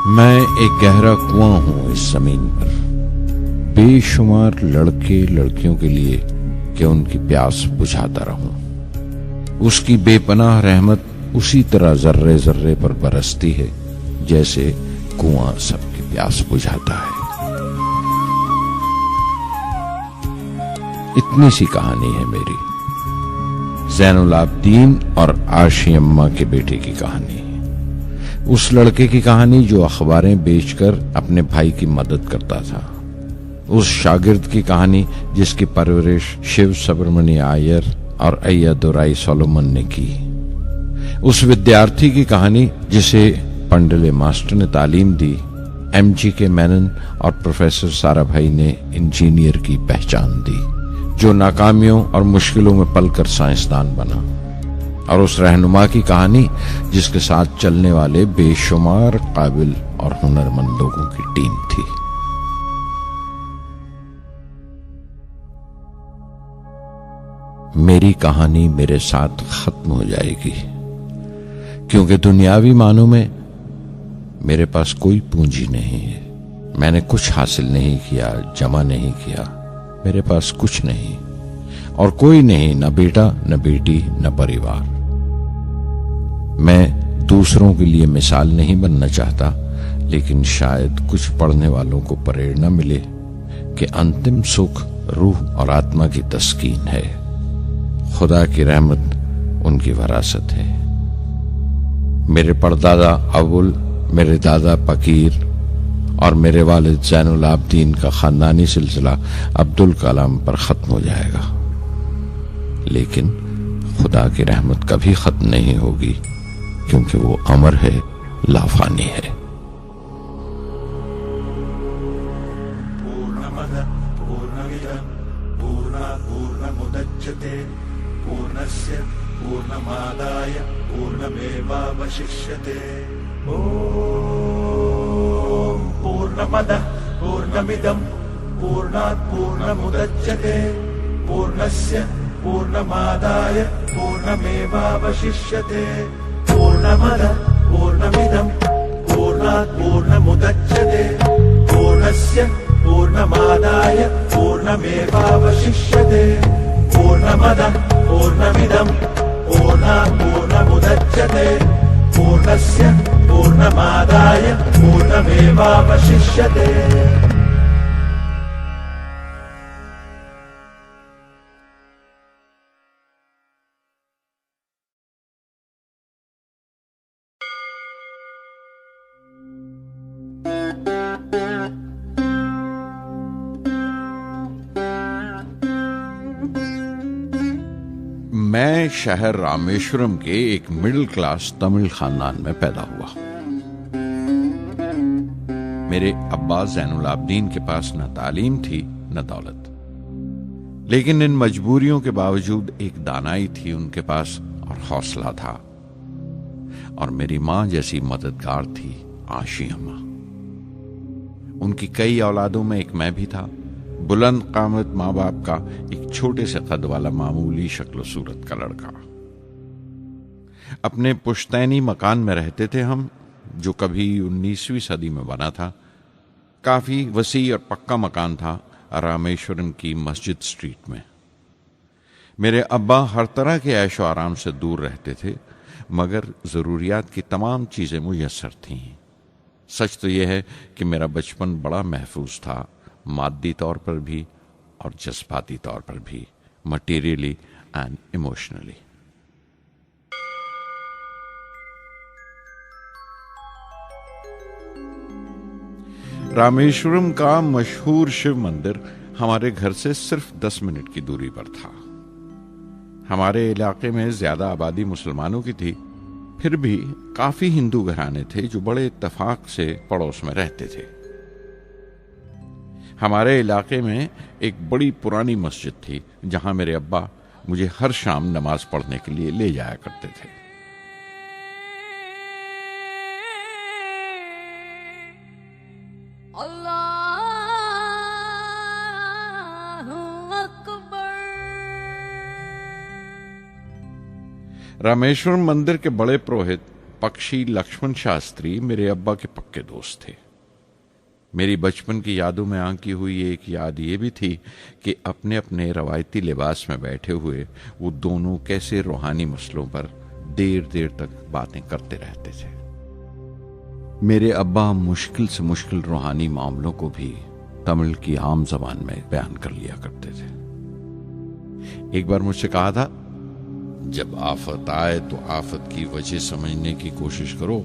मैं एक गहरा कुआं हूं इस जमीन पर, बेशुमार लड़के लड़कियों के लिए कि उनकी प्यास बुझाता रहूं। उसकी बेपनाह रहमत उसी तरह जर्रे जर्रे पर बरसती है जैसे कुआं सबकी प्यास बुझाता है। इतनी सी कहानी है मेरी, ज़ैनुल आबदीन और आशी अम्मा के बेटे की कहानी। उस लड़के की कहानी जो अखबारें बेचकर अपने भाई की मदद करता था। उस शागिर्द की कहानी जिसकी परवरिश शिव सुब्रमण्य आयर और अय्यदुराई सोलोमन ने की। उस विद्यार्थी की कहानी जिसे पंडले मास्टर ने तालीम दी, MG मेनन और प्रोफेसर साराभाई ने इंजीनियर की पहचान दी, जो नाकामियों और मुश्किलों में पलकर साइंसदान बना। और उस रहनुमा की कहानी जिसके साथ चलने वाले बेशुमार काबिल और हुनरमंद लोगों की टीम थी। मेरी कहानी मेरे साथ खत्म हो जाएगी, क्योंकि दुनियावी मानों में मेरे पास कोई पूंजी नहीं है। मैंने कुछ हासिल नहीं किया, जमा नहीं किया। मेरे पास कुछ नहीं और कोई नहीं, न बेटा, न बेटी, न परिवार। मैं दूसरों के लिए मिसाल नहीं बनना चाहता, लेकिन शायद कुछ पढ़ने वालों को प्रेरणा मिले कि अंतिम सुख रूह और आत्मा की तस्कीन है। खुदा की रहमत उनकी वरासत है। मेरे परदादा अबुल, मेरे दादा फकीर और मेरे वालिद ज़ैनुल आबदीन का खानदानी सिलसिला अब्दुल कलाम पर खत्म हो जाएगा, लेकिन खुदा की रहमत कभी खत्म नहीं होगी, क्योंकि वो अमर है, लाफानी है। पूर्णमद पूर्णमिदं पूर्णात् पूर्णमुदच्यते पूर्णस्य पूर्णमादाय पूर्णमेवावशिष्यते। ॐ पूर्णमदः पूर्णमिदं पूर्णात् पूर्णमुदच्यते पूर्णस्य पूर्णमादाय पूर्णमेवावशिष्यते। पूर्णमदः पूर्णमिदं पूर्णात् पूर्णमुदच्यते पूर्णस्य पूर्णमादाय पूर्णमेवावशिष्यते। पूर्णमदः पूर्णमिदं पूर्णात् पूर्णमुदच्यते पूर्णस्य पूर्णमादाय पूर्णमेवावशिष्यते। मैं शहर रामेश्वरम के एक मिडिल क्लास तमिल खानदान में पैदा हुआ। मेरे अब्बा ज़ैनुल आबदीन के पास न तालीम थी न दौलत, लेकिन इन मजबूरियों के बावजूद एक दानाई थी उनके पास और हौसला था। और मेरी मां जैसी मददगार थी आशी अम्मा। उनकी कई औलादों में एक मैं भी था, बुलंद कामत माँ बाप का एक छोटे से कद वाला मामूली शक्ल सूरत का लड़का। अपने पुश्तैनी मकान में रहते थे हम, जो कभी 19वीं सदी में बना था। काफी वसी और पक्का मकान था रामेश्वरम की मस्जिद स्ट्रीट में। मेरे अब्बा हर तरह के ऐशो आराम से दूर रहते थे, मगर जरूरियात की तमाम चीजें मुयस्सर थीं। सच तो यह है कि मेरा बचपन बड़ा महफूज था, मादी तौर पर भी और जज्बाती तौर पर भी, मटीरियली एंड इमोशनली। रामेश्वरम का मशहूर शिव मंदिर हमारे घर से सिर्फ 10 मिनट की दूरी पर था। हमारे इलाके में ज्यादा आबादी मुसलमानों की थी, फिर भी काफी हिंदू घराने थे जो बड़े इत्तेफाक से पड़ोस में रहते थे। हमारे इलाके में एक बड़ी पुरानी मस्जिद थी, जहां मेरे अब्बा मुझे हर शाम नमाज पढ़ने के लिए ले जाया करते थे। रामेश्वरम मंदिर के बड़े पुरोहित पक्षी लक्ष्मण शास्त्री मेरे अब्बा के पक्के दोस्त थे। मेरी बचपन की यादों में आंकी हुई एक याद ये भी थी कि अपने अपने रवायती लिबास में बैठे हुए वो दोनों कैसे रूहानी मसलों पर देर देर तक बातें करते रहते थे। मेरे अब्बा मुश्किल से मुश्किल रूहानी मामलों को भी तमिल की आम जबान में बयान कर लिया करते थे। एक बार मुझसे कहा था, जब आफत आए तो आफत की वजह समझने की कोशिश करो,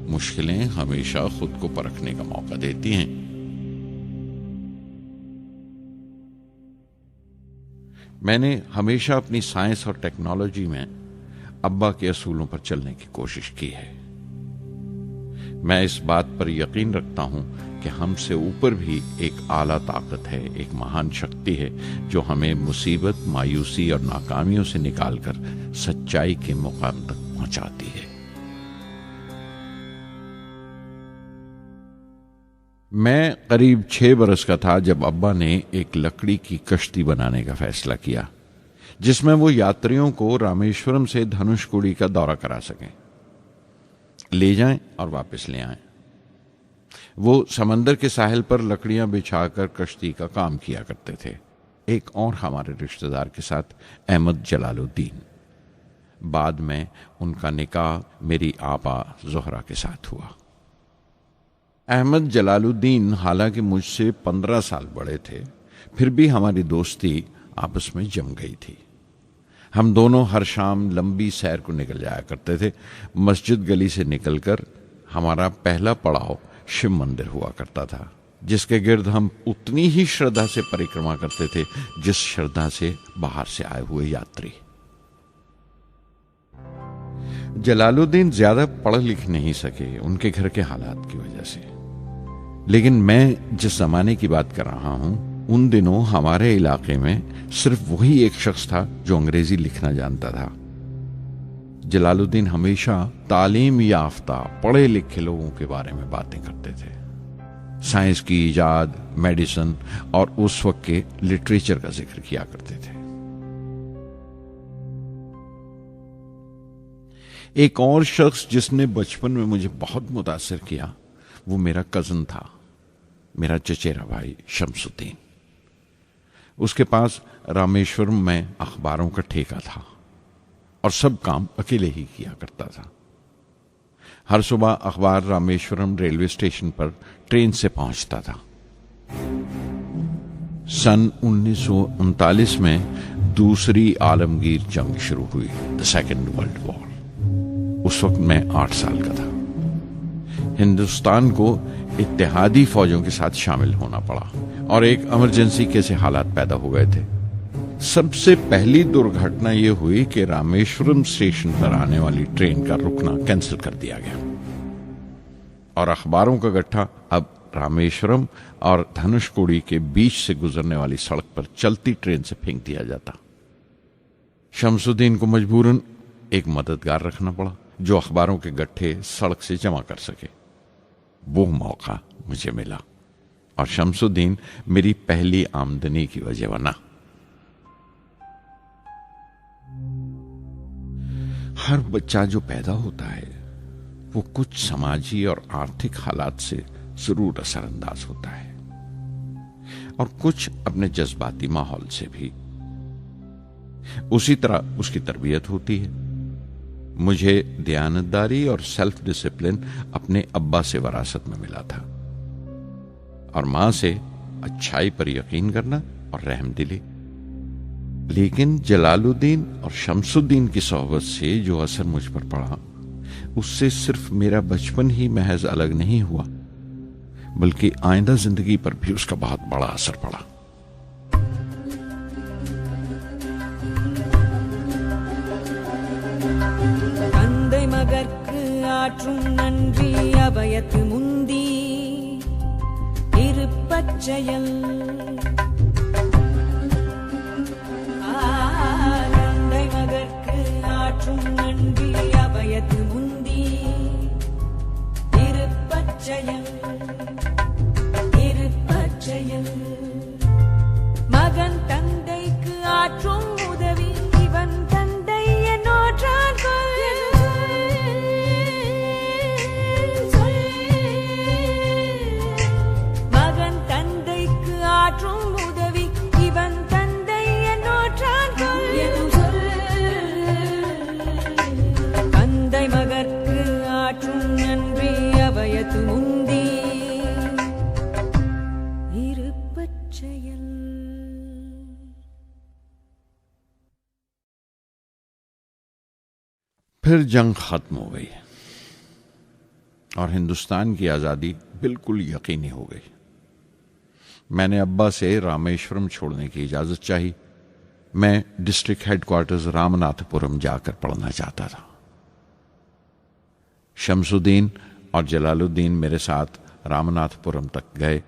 मुश्किलें हमेशा खुद को परखने का मौका देती हैं। मैंने हमेशा अपनी साइंस और टेक्नोलॉजी में अब्बा के असूलों पर चलने की कोशिश की है। मैं इस बात पर यकीन रखता हूं कि हमसे ऊपर भी एक आला ताकत है, एक महान शक्ति है जो हमें मुसीबत, मायूसी और नाकामियों से निकालकर सच्चाई के मुकाम तक पहुंचाती है। मैं करीब 6 बरस का था जब अब्बा ने एक लकड़ी की कश्ती बनाने का फैसला किया, जिसमें वो यात्रियों को रामेश्वरम से धनुषकोडी का दौरा करा सकें, ले जाएं और वापस ले आएं। वो समंदर के साहिल पर लकड़ियां बिछाकर कश्ती का काम किया करते थे। एक और हमारे रिश्तेदार के साथ, अहमद जलालुद्दीन। बाद में उनका निकाह मेरी आपा जोहरा के साथ हुआ। अहमद जलालुद्दीन हालांकि मुझसे 15 साल बड़े थे, फिर भी हमारी दोस्ती आपस में जम गई थी। हम दोनों हर शाम लंबी सैर को निकल जाया करते थे। मस्जिद गली से निकलकर हमारा पहला पड़ाव शिव मंदिर हुआ करता था, जिसके गिर्द हम उतनी ही श्रद्धा से परिक्रमा करते थे जिस श्रद्धा से बाहर से आए हुए यात्री। जलालुद्दीन ज्यादा पढ़ लिख नहीं सके उनके घर के हालात की वजह से, लेकिन मैं जिस जमाने की बात कर रहा हूं, उन दिनों हमारे इलाके में सिर्फ वही एक शख्स था जो अंग्रेजी लिखना जानता था। जलालुद्दीन हमेशा तालीम याफ्ता पढ़े लिखे लोगों के बारे में बातें करते थे, साइंस की इजाद, मेडिसिन और उस वक्त के लिटरेचर का जिक्र किया करते थे। एक और शख्स जिसने बचपन में मुझे बहुत मुतासिर किया वो मेरा कजन था, मेरा चचेरा भाई शमसुद्दीन। उसके पास रामेश्वरम में अखबारों का ठेका था और सब काम अकेले ही किया करता था। हर सुबह अखबार रामेश्वरम रेलवे स्टेशन पर ट्रेन से पहुंचता था। सन 1939 में दूसरी आलमगीर जंग शुरू हुई, द सेकेंड वर्ल्ड वॉर। उस वक्त मैं 8 साल का था। हिंदुस्तान को इत्तेहादी फौजों के साथ शामिल होना पड़ा और एक इमरजेंसी के से हालात पैदा हो गए थे। सबसे पहली दुर्घटना यह हुई कि रामेश्वरम स्टेशन पर आने वाली ट्रेन का रुकना कैंसिल कर दिया गया और अखबारों का गट्ठा अब रामेश्वरम और धनुषकोडी के बीच से गुजरने वाली सड़क पर चलती ट्रेन से फेंक दिया जाता। शमसुद्दीन को मजबूरन एक मददगार रखना पड़ा जो अखबारों के गट्ठे सड़क से जमा कर सके। वो मौका मुझे मिला और शमसुद्दीन मेरी पहली आमदनी की वजह बना। हर बच्चा जो पैदा होता है वो कुछ समाजी और आर्थिक हालात से जरूर असरअंदाज होता है और कुछ अपने जज्बाती माहौल से भी। उसी तरह उसकी तरबियत होती है। मुझे दयानतदारी और सेल्फ डिसिप्लिन अपने अब्बा से विरासत में मिला था और मां से अच्छाई पर यकीन करना और रहमदिली। लेकिन जलालुद्दीन और शमसुद्दीन की सोहबत से जो असर मुझ पर पड़ा, उससे सिर्फ मेरा बचपन ही महज अलग नहीं हुआ, बल्कि आइंदा जिंदगी पर भी उसका बहुत बड़ा असर पड़ा। மகற்கு ஆற்றும் நன்றி அபயத்து முந்தி இருப்பச்செயல் தந்தை மகற்கு ஆற்றும் நன்றி அபயத்து முந்தி இருப்பச்செயல் இருப்பச்செயல் மகன் தந்தைக்கு ஆற்றும் உதவி இவன் தந்தை என்னோற்றான் फिर जंग खत्म हो गई और हिंदुस्तान की आज़ादी बिल्कुल यकीनी हो गई। मैंने अब्बा से रामेश्वरम छोड़ने की इजाज़त चाही। मैं डिस्ट्रिक्ट हेडक्वार्टर्स रामनाथपुरम जाकर पढ़ना चाहता था। शमसुद्दीन और जलालुद्दीन मेरे साथ रामनाथपुरम तक गए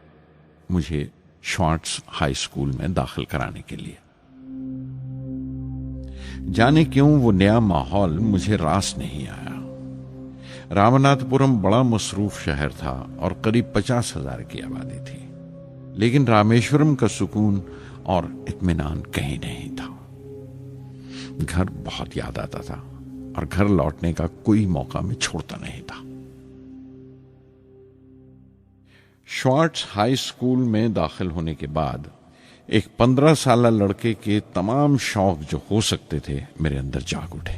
मुझे श्वार्ट्ज हाई स्कूल में दाखिल कराने के लिए। जाने क्यों वो नया माहौल मुझे रास नहीं आया। रामनाथपुरम बड़ा मसरूफ शहर था और करीब 50,000 की आबादी थी, लेकिन रामेश्वरम का सुकून और इत्मीनान कहीं नहीं था। घर बहुत याद आता था और घर लौटने का कोई मौका मैं छोड़ता नहीं था। श्वार्ट्ज हाई स्कूल में दाखिल होने के बाद एक 15 साल लड़के के तमाम शौक जो हो सकते थे मेरे अंदर जाग उठे।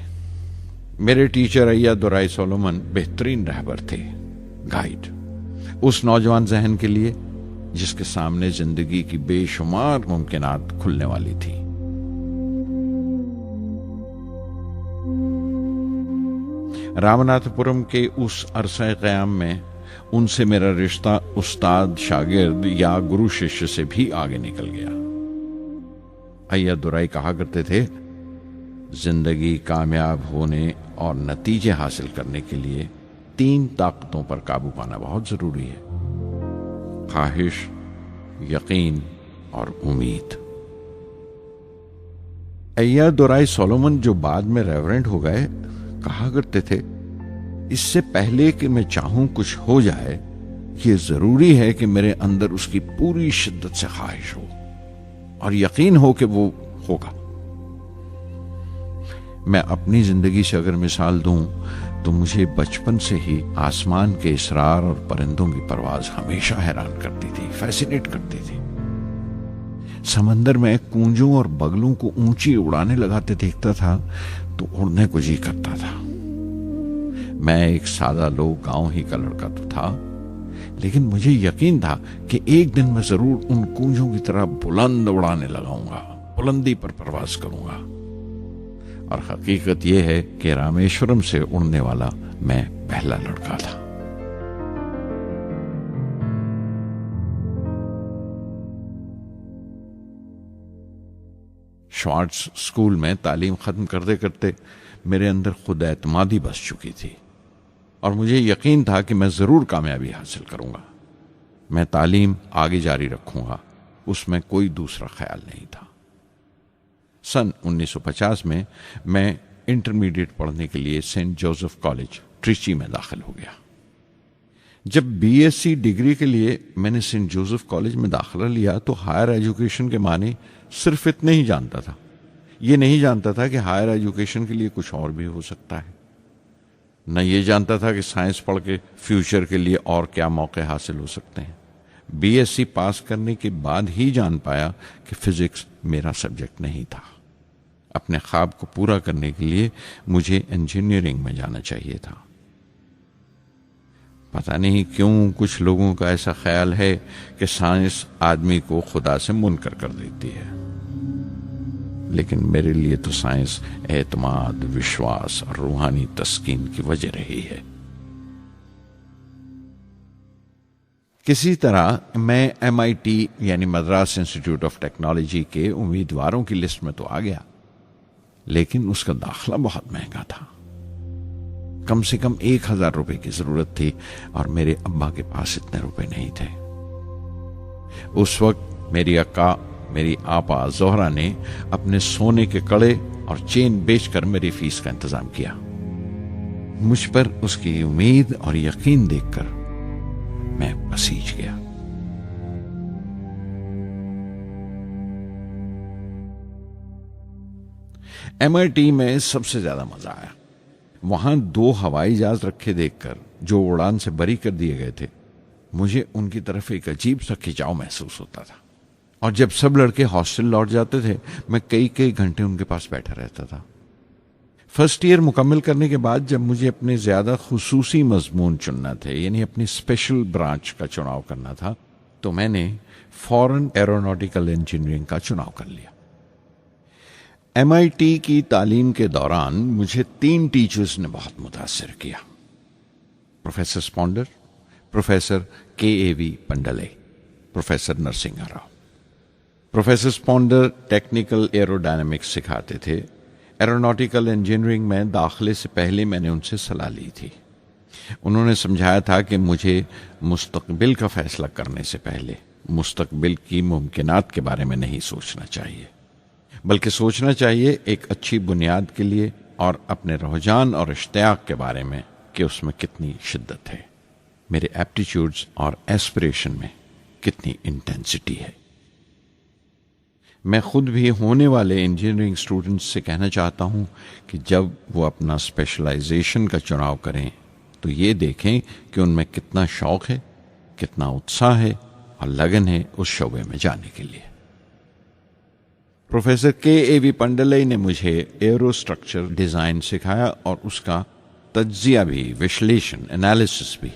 मेरे टीचर अय्या दुराई सोलोमन बेहतरीन रहबर थे, गाइड उस नौजवान जहन के लिए जिसके सामने जिंदगी की बेशुमार मुमकिनात खुलने वाली थी। रामनाथपुरम के उस अरसा क़याम में उनसे मेरा रिश्ता उस्ताद शागिर्द या गुरु शिष्य से भी आगे निकल गया। अय्या दुराई कहा करते थे, जिंदगी कामयाब होने और नतीजे हासिल करने के लिए 3 ताकतों पर काबू पाना बहुत जरूरी है: ख्वाहिश, यकीन और उम्मीद। अय्या दुराई सोलोमन जो बाद में रेवरेंड हो गए कहा करते थे, इससे पहले कि मैं चाहूं कुछ हो जाए, ये जरूरी है कि मेरे अंदर उसकी पूरी शिद्दत से ख्वाहिश हो और यकीन हो कि वो होगा। मैं अपनी जिंदगी से अगर मिसाल दूं तो मुझे बचपन से ही आसमान के इसरार और परिंदों की परवाज हमेशा हैरान करती थी, फैसिनेट करती थी। समंदर में कूंजों और बगलों को ऊंची उड़ाने लगाते देखता था तो उड़ने को जी करता था। मैं एक सादा लोग गांव ही का लड़का तो था, लेकिन मुझे यकीन था कि एक दिन मैं जरूर उन कूंजों की तरह बुलंद उड़ाने लगाऊंगा, बुलंदी पर परवाज करूंगा। और हकीकत यह है कि रामेश्वरम से उड़ने वाला मैं पहला लड़का था। श्वार्ट्ज स्कूल में तालीम खत्म करते करते मेरे अंदर खुद एतमादी बस चुकी थी और मुझे यकीन था कि मैं जरूर कामयाबी हासिल करूंगा। मैं तालीम आगे जारी रखूंगा, उसमें कोई दूसरा ख्याल नहीं था। सन 1950 में मैं इंटरमीडिएट पढ़ने के लिए सेंट जोसेफ कॉलेज ट्रिची में दाखिल हो गया। जब बीएससी डिग्री के लिए मैंने सेंट जोसेफ कॉलेज में दाखिला लिया तो हायर एजुकेशन के माने सिर्फ इतने ही जानता था। ये नहीं जानता था कि हायर एजुकेशन के लिए कुछ और भी हो सकता है। न ये जानता था कि साइंस पढ़ के फ्यूचर के लिए और क्या मौके हासिल हो सकते हैं। बीएससी पास करने के बाद ही जान पाया कि फिजिक्स मेरा सब्जेक्ट नहीं था। अपने ख्वाब को पूरा करने के लिए मुझे इंजीनियरिंग में जाना चाहिए था। पता नहीं क्यों कुछ लोगों का ऐसा ख्याल है कि साइंस आदमी को खुदा से मुनकर कर देती है, लेकिन मेरे लिए तो साइंस एतमाद, विश्वास और रूहानी तस्कीन की वजह रही है। किसी तरह मैं MIT यानी मद्रास इंस्टीट्यूट ऑफ टेक्नोलॉजी के उम्मीदवारों की लिस्ट में तो आ गया, लेकिन उसका दाखला बहुत महंगा था। कम से कम 1,000 रुपए की जरूरत थी और मेरे अब्बा के पास इतने रुपए नहीं थे। उस वक्त मेरी अक्का, मेरी आपा जोहरा ने अपने सोने के कड़े और चेन बेचकर मेरी फीस का इंतजाम किया। मुझ पर उसकी उम्मीद और यकीन देखकर मैं पसीज गया। MIT में सबसे ज्यादा मजा आया। वहां 2 हवाई जहाज रखे देखकर जो उड़ान से बरी कर दिए गए थे, मुझे उनकी तरफ एक अजीब सा खिंचाव महसूस होता था। और जब सब लड़के हॉस्टल लौट जाते थे, मैं कई कई घंटे उनके पास बैठा रहता था। फर्स्ट ईयर मुकम्मल करने के बाद जब मुझे अपने ज्यादा खुसूसी मजमून चुनना थे, यानी अपनी स्पेशल ब्रांच का चुनाव करना था, तो मैंने फॉरेन एरोनॉटिकल इंजीनियरिंग का चुनाव कर लिया। MIT की तालीम के दौरान मुझे 3 टीचर्स ने बहुत मुतासिर किया। Professor Sponder, professor KAV Pandalai, professor Narasimha Rao. Professor Sponder technical aerodynamics सिखाते थे। एरोनॉटिकल इंजीनियरिंग में दाखिले से पहले मैंने उनसे सलाह ली थी। उन्होंने समझाया था कि मुझे मुस्तकबिल का फैसला करने से पहले मुस्तकबिल की मुमकिनात के बारे में नहीं सोचना चाहिए, बल्कि सोचना चाहिए एक अच्छी बुनियाद के लिए और अपने रुझान और इश्तियाक के बारे में कि उसमें कितनी शिद्दत है, मेरे एप्टीट्यूड्स और एस्पिरेशन में कितनी इंटेंसिटी है। मैं खुद भी होने वाले इंजीनियरिंग स्टूडेंट्स से कहना चाहता हूं कि जब वो अपना स्पेशलाइजेशन का चुनाव करें तो ये देखें कि उनमें कितना शौक है, कितना उत्साह है और लगन है उस शोबे में जाने के लिए। प्रोफेसर KAV पंडले ने मुझे एरोस्ट्रक्चर डिजाइन सिखाया और उसका तज्जिया भी, विश्लेषण, एनालिसिस भी।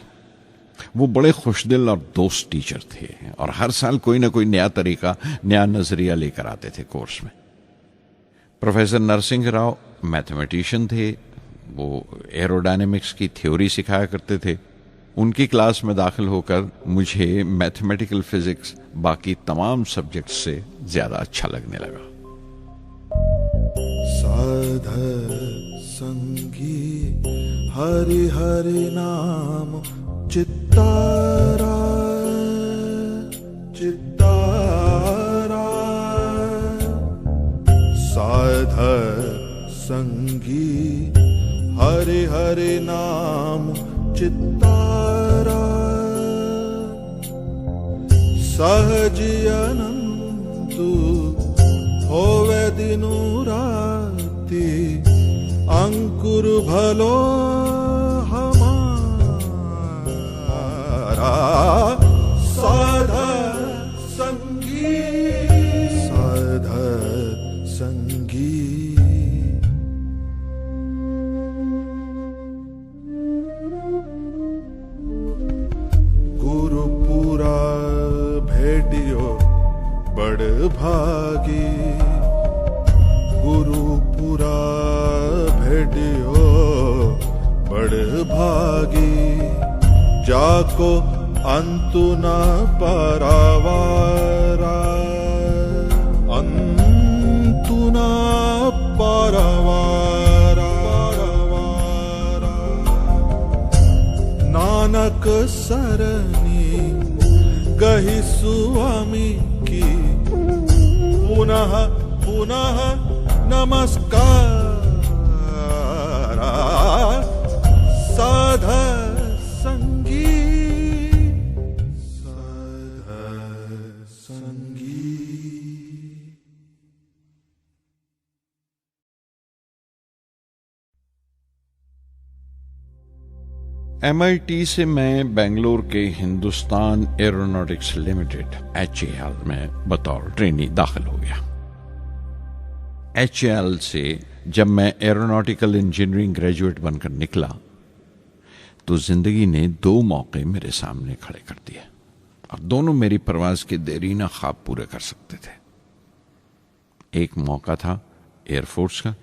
वो बड़े खुशदिल और दोस्त टीचर थे और हर साल कोई ना कोई नया तरीका, नया नजरिया लेकर आते थे कोर्स में। प्रोफेसर नरसिंह राव मैथमेटिशियन थे। वो एरोडायनेमिक्स की थ्योरी सिखाया करते थे। उनकी क्लास में दाखिल होकर मुझे मैथमेटिकल फिजिक्स बाकी तमाम सब्जेक्ट्स से ज्यादा अच्छा लगने लगा। साध संगी हरि हरि नाम चित्तारा चित्तारा, साध संगी हरि हरि नाम चित्तारा, सहजी अनंतु होवे दिनु राति, अंकुर भलो हमारा, साध संगी साध संगी। गुरुपुरा भेटियो बड़ भागी, गुरुपुरा भेटियो बड़ भागी, जाको अंतु न पारावारा, अंतु न पारावारा, नानक सरनी गही स्वामी की, पुनः पुनः नमस्कार, साध संगी साध संगी। MIT से मैं बेंगलोर के हिंदुस्तान एरोनॉटिक्स लिमिटेड HAL में बतौर ट्रेनी दाखिल हो गया। HAL से जब मैं एरोनॉटिकल इंजीनियरिंग ग्रेजुएट बनकर निकला तो जिंदगी ने 2 मौके मेरे सामने खड़े कर दिए और दोनों मेरी परवाज के देरीना ख्वाब पूरे कर सकते थे। एक मौका था एयरफोर्स का,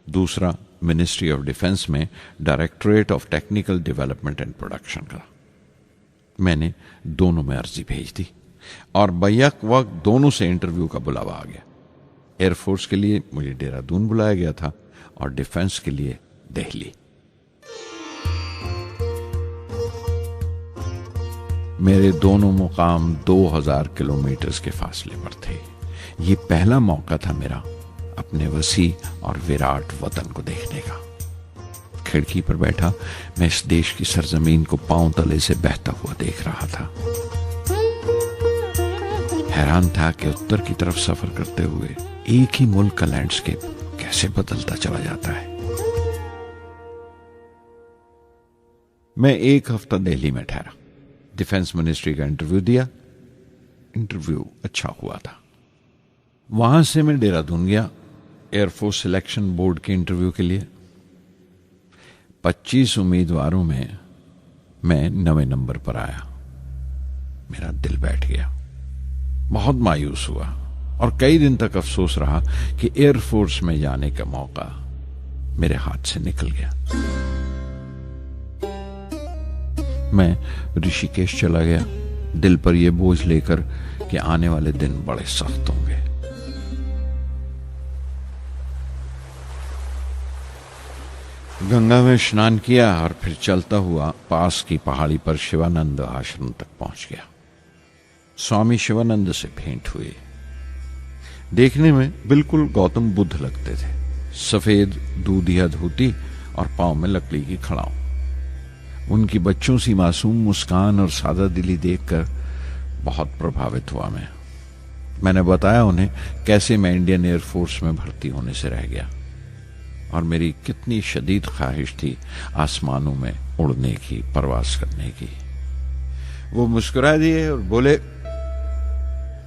दूसरा मिनिस्ट्री ऑफ डिफेंस में directorate of technical development and production का। मैंने दोनों में अर्जी भेज दी और बैक वक्त दोनों से इंटरव्यू का बुलावा आ गया। एयरफोर्स के लिए मुझे देहरादून बुलाया गया था और डिफेंस के लिए दिल्ली। मेरे दोनों मुकाम 2000 किलोमीटर के फासले पर थे। ये पहला मौका था मेरा अपने वसी और विराट वतन को देखने का। खिड़की पर बैठा मैं इस देश की सरजमीन को पांव तले से बहता हुआ देख रहा था। हैरान था कि उत्तर की तरफ सफर करते हुए एक ही मुल्क का लैंडस्केप कैसे बदलता चला जाता है। मैं 1 हफ्ता दिल्ली में ठहरा, डिफेंस मिनिस्ट्री का इंटरव्यू दिया। इंटरव्यू अच्छा हुआ था। वहां से मैं देहरादून गया एयरफोर्स सिलेक्शन बोर्ड के इंटरव्यू के लिए। 25 उम्मीदवारों में मैं 9वें नंबर पर आया। मेरा दिल बैठ गया, बहुत मायूस हुआ और कई दिन तक अफसोस रहा कि एयरफोर्स में जाने का मौका मेरे हाथ से निकल गया। मैं ऋषिकेश चला गया, दिल पर यह बोझ लेकर कि आने वाले दिन बड़े सख्त होंगे। गंगा में स्नान किया और फिर चलता हुआ पास की पहाड़ी पर शिवानंद आश्रम तक पहुंच गया। स्वामी शिवानंद से भेंट हुई। देखने में बिल्कुल गौतम बुद्ध लगते थे, सफेद दूधिया धोती और पांव में लकड़ी की खड़ाऊ। उनकी बच्चों सी मासूम मुस्कान और सादा दिली देखकर बहुत प्रभावित हुआ मैंने बताया उन्हें कैसे मैं इंडियन एयरफोर्स में भर्ती होने से रह गया और मेरी कितनी शदीद ख्वाहिश थी आसमानों में उड़ने की, परवास करने की। वो मुस्कुरा दिए और बोले,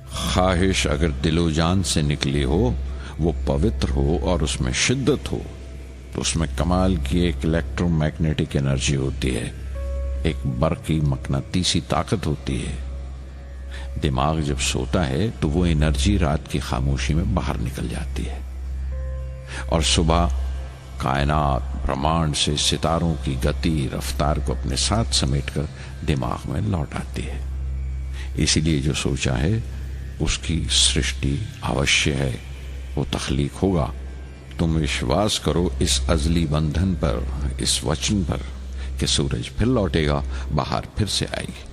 ख्वाहिश अगर दिलो जान से निकली हो, वो पवित्र हो और उसमें शिद्दत हो, तो उसमें कमाल की एक इलेक्ट्रोमैग्नेटिक एनर्जी होती है, एक बरकी मकनातीसी ताकत होती है। दिमाग जब सोता है तो वो एनर्जी रात की खामोशी में बाहर निकल जाती है और सुबह कायनात ब्रह्मांड से सितारों की गति रफ्तार को अपने साथ समेटकर दिमाग में लौट आती है। इसीलिए जो सोचा है उसकी सृष्टि अवश्य है, वो तख्लीक होगा। तुम विश्वास करो इस अजली बंधन पर, इस वचन पर कि सूरज फिर लौटेगा, बाहर फिर से आएगी।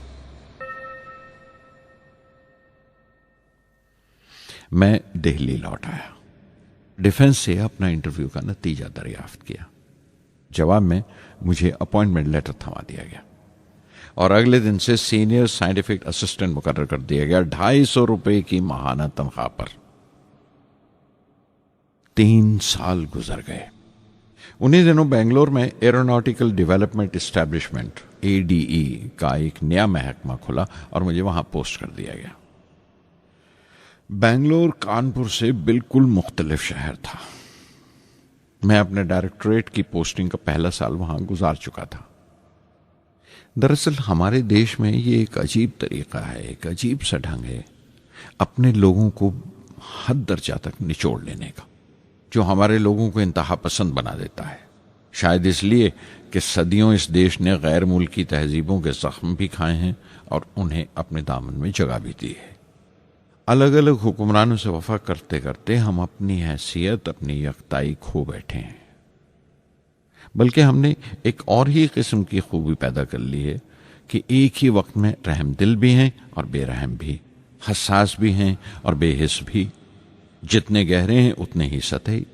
मैं दिल्ली लौट आया, डिफेंस से अपना इंटरव्यू का नतीजा दरियाफ्त किया। जवाब में मुझे अपॉइंटमेंट लेटर थमा दिया गया और अगले दिन से सीनियर साइंटिफिक असिस्टेंट मुकर्रर कर दिया गया, 250 रुपए की माहाना तनख्वाह पर। 3 साल गुजर गए। उन्हीं दिनों बेंगलोर में एरोनॉटिकल डेवलपमेंट एस्टेब्लिशमेंट ADE का एक नया महकमा खुला और मुझे वहां पोस्ट कर दिया गया। बेंगलोर कानपुर से बिल्कुल मुख्तलिफ शहर था। मैं अपने डायरेक्टरेट की पोस्टिंग का पहला साल वहां गुजार चुका था। दरअसल हमारे देश में ये एक अजीब तरीका है, एक अजीब सा ढंग है अपने लोगों को हद दर्जा तक निचोड़ लेने का, जो हमारे लोगों को इंतहा पसंद बना देता है। शायद इसलिए कि सदियों इस देश ने गैर मुल्की तहजीबों के जख्म भी खाए हैं और उन्हें अपने दामन में जगह भी दी है। अलग अलग हुक्मरानों से वफा करते करते हम अपनी हैसियत, अपनी यकताई खो बैठे हैं। बल्कि हमने एक और ही किस्म की खूबी पैदा कर ली है कि एक ही वक्त में रहमदिल भी हैं और बेरहम भी, हसास भी हैं और बेहिस भी। जितने गहरे हैं उतने ही सतही।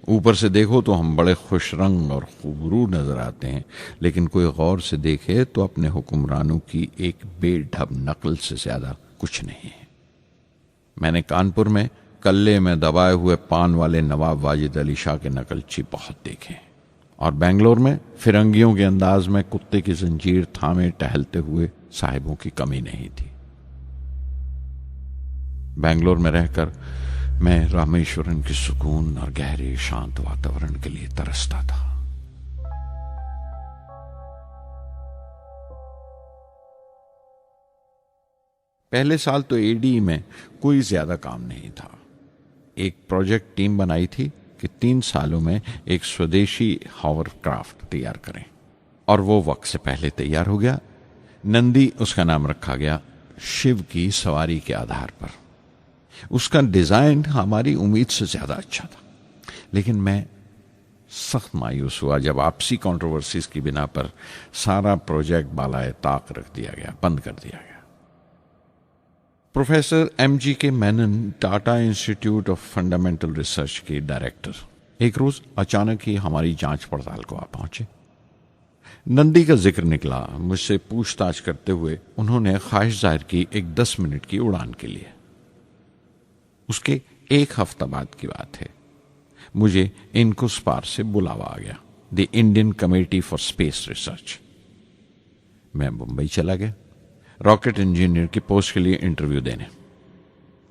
ऊपर से देखो तो हम बड़े खुश रंग और खूबरू नजर आते हैं, लेकिन कोई गौर से देखे तो अपने हुक्मरानों की एक बेढब नकल से ज्यादा कुछ नहीं है। मैंने कानपुर में कल्ले में दबाए हुए पान वाले नवाब वाजिद अली शाह के नकलची बहुत देखे और बेंगलोर में फिरंगियों के अंदाज में कुत्ते की जंजीर थामे टहलते हुए साहिबों की कमी नहीं थी। बेंगलोर में रहकर मैं रामेश्वरम के सुकून और गहरे शांत वातावरण के लिए तरसता था। पहले साल तो ADE में कोई ज्यादा काम नहीं था। एक प्रोजेक्ट टीम बनाई थी कि 3 सालों में एक स्वदेशी हॉवरक्राफ्ट तैयार करें और वो वक्त से पहले तैयार हो गया। नंदी उसका नाम रखा गया, शिव की सवारी के आधार पर। उसका डिजाइन हमारी उम्मीद से ज्यादा अच्छा था, लेकिन मैं सख्त मायूस हुआ जब आपसी कंट्रोवर्सीज की बिना पर सारा प्रोजेक्ट बालाए ताक रख दिया गया, बंद कर दिया गया। Professor MGK Menon, Tata institute of fundamental research के डायरेक्टर, एक रोज अचानक ही हमारी जांच पड़ताल को आ पहुंचे। नंदी का जिक्र निकला। मुझसे पूछताछ करते हुए उन्होंने ख्वाहिश जाहिर की एक 10 मिनट की उड़ान के लिए। उसके 1 हफ्ता बाद की बात है, मुझे इनकुस्पार से बुलावा आ गया, the Indian committee for space research. मैं मुंबई चला गया रॉकेट इंजीनियर की पोस्ट के लिए इंटरव्यू देने।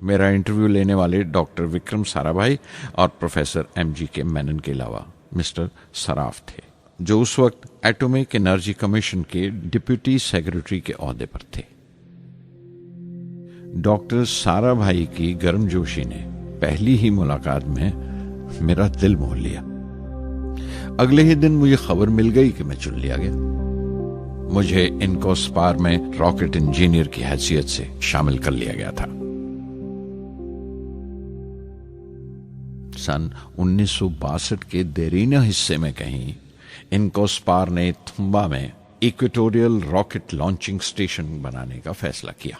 मेरा इंटरव्यू लेने वाले डॉक्टर विक्रम साराभाई और प्रोफेसर MGK मेनन के अलावा मिस्टर सराफ थे, जो उस वक्त एटॉमिक एनर्जी कमीशन के डिप्यूटी सेक्रेटरी के ओहदे पर थे। डॉक्टर साराभाई की गर्मजोशी ने पहली ही मुलाकात में मेरा दिल मोह लिया। अगले ही दिन मुझे खबर मिल गई कि मैं चुन लिया गया। मुझे इनकोस्पार में रॉकेट इंजीनियर की हैसियत से शामिल कर लिया गया था। सन 1962 के देरीना हिस्से में कहीं इनकोस्पार ने थुम्बा में इक्वेटोरियल रॉकेट लॉन्चिंग स्टेशन बनाने का फैसला किया।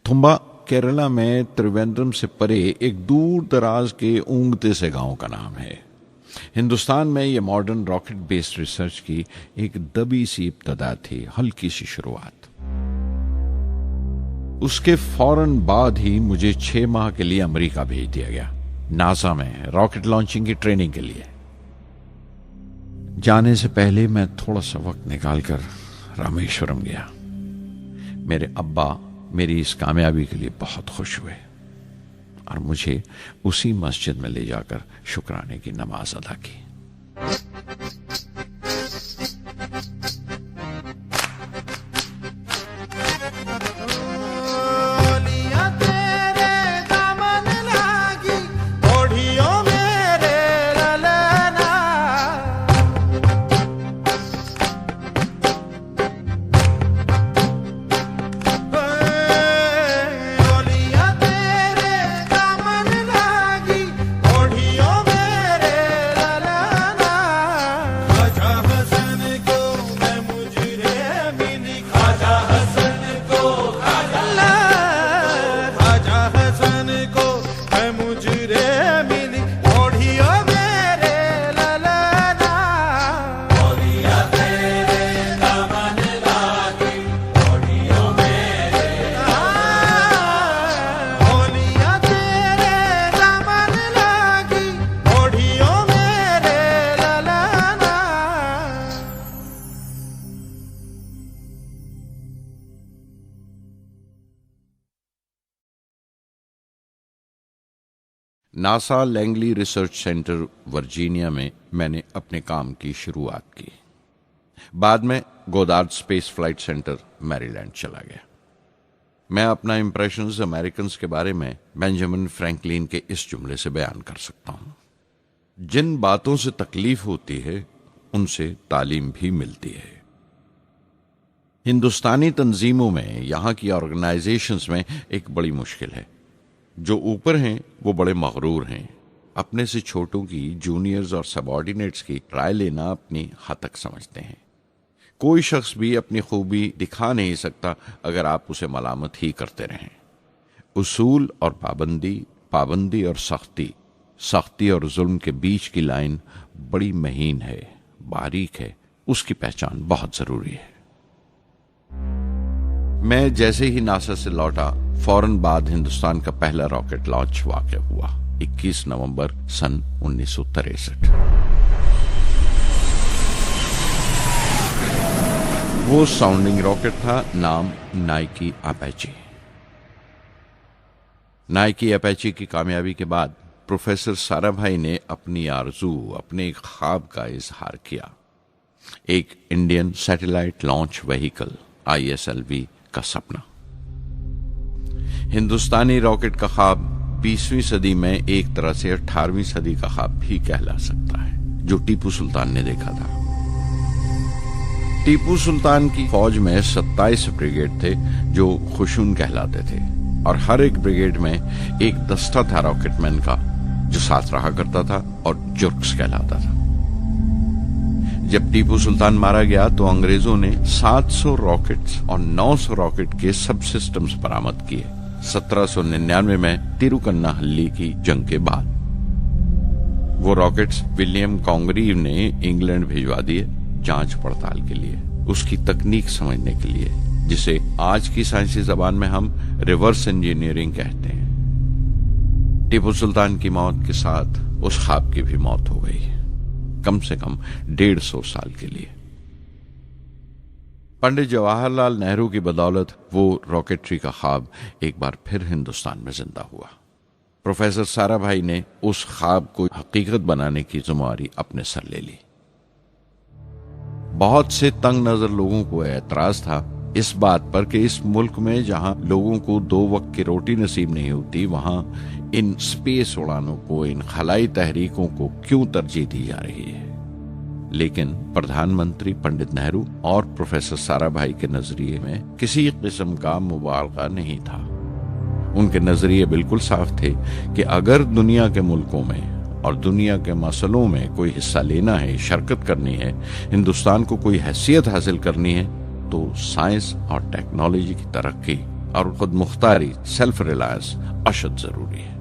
थुम्बा केरला में त्रिवेंद्रम से परे एक दूर दराज के ऊंगते से गांव का नाम है। हिंदुस्तान में यह मॉडर्न रॉकेट बेस्ड रिसर्च की एक दबी सी इब्तदा थी, हल्की सी शुरुआत। उसके फौरन बाद ही मुझे 6 माह के लिए अमेरिका भेज दिया गया, नासा में रॉकेट लॉन्चिंग की ट्रेनिंग के लिए। जाने से पहले मैं थोड़ा सा वक्त निकालकर रामेश्वरम गया। मेरे अब्बा मेरी इस कामयाबी के लिए बहुत खुश हुए और मुझे उसी मस्जिद में ले जाकर शुक्राने की नमाज अदा की। NASA Langley research centre Virginia में मैंने अपने काम की शुरुआत की। बाद में Goddard space flight centre Maryland चला गया। मैं अपना इंप्रेशंस अमेरिकन्स के बारे में बेंजामिन फ्रैंकलिन के इस जुमले से बयान कर सकता हूं, जिन बातों से तकलीफ होती है उनसे तालीम भी मिलती है। हिंदुस्तानी तंजीमों में, यहां की ऑर्गेनाइजेशंस में एक बड़ी मुश्किल है। जो ऊपर हैं वो बड़े मगरूर हैं। अपने से छोटों की, जूनियर्स और सबऑर्डिनेट्स की राय लेना अपनी हतक समझते हैं। कोई शख्स भी अपनी खूबी दिखा नहीं सकता अगर आप उसे मलामत ही करते रहें। उसूल और पाबंदी, पाबंदी और सख्ती, सख्ती और जुल्म के बीच की लाइन बड़ी महीन है, बारीक है। उसकी पहचान बहुत जरूरी है। मैं जैसे ही नासा से लौटा, फौरन बाद हिंदुस्तान का पहला रॉकेट लॉन्च वाक़या हुआ 21 नवंबर सन 1963। वो साउंडिंग रॉकेट था, नाम नाइकी अपेची। नाइकी अपेची की कामयाबी के बाद प्रोफेसर साराभाई ने अपनी आरज़ू, अपने एक ख्वाब का इजहार किया। एक Indian satellite launch vehicle ISLV का सपना। हिंदुस्तानी रॉकेट का ख्वाब 20वीं सदी में एक तरह से 18वीं सदी का ख्वाब भी कहला सकता है, जो टीपू सुल्तान ने देखा था। टीपू सुल्तान की फौज में 27 ब्रिगेड थे जो खुशून कहलाते थे, और हर एक ब्रिगेड में एक दस्ता था रॉकेटमैन का जो साथ रहा करता था और जुर्क्स कहलाता था। जब टीपू सुल्तान मारा गया तो अंग्रेजों ने 700 रॉकेट्स और 900 रॉकेट के सब सिस्टम्स बरामद किए 1799 में तिरुकन्नाहल्ली की जंग के बाद। वो रॉकेट्स विलियम कॉन्गरीव ने इंग्लैंड भिजवा दिए जांच पड़ताल के लिए, उसकी तकनीक समझने के लिए, जिसे आज की साइंसी जबान में हम रिवर्स इंजीनियरिंग कहते हैं। टीपू सुल्तान की मौत के साथ उस ख्वाब की भी मौत हो गई, कम से कम 150 साल के लिए। पंडित जवाहरलाल नेहरू की बदौलत वो रॉकेटरी का ख्वाब एक बार फिर हिंदुस्तान में जिंदा हुआ। प्रोफेसर साराभाई ने उस ख्वाब को हकीकत बनाने की जिम्मेदारी अपने सर ले ली। बहुत से तंग नजर लोगों को एतराज था इस बात पर कि इस मुल्क में जहां लोगों को 2 वक्त की रोटी नसीब नहीं होती, वहां इन स्पेस उड़ानों को, इन खलाई तहरीकों को क्यों तरजीह दी जा रही है। लेकिन प्रधानमंत्री पंडित नेहरू और प्रोफेसर साराभाई के नजरिए में किसी किस्म का मुबालगा नहीं था। उनके नजरिए बिल्कुल साफ थे कि अगर दुनिया के मुल्कों में और दुनिया के मसलों में कोई हिस्सा लेना है, शिरकत करनी है, हिंदुस्तान को कोई हैसियत हासिल करनी है, तो साइंस और टेक्नोलॉजी की तरक्की और खुद मुख्तारी, सेल्फ रिलायंस अशद जरूरी है।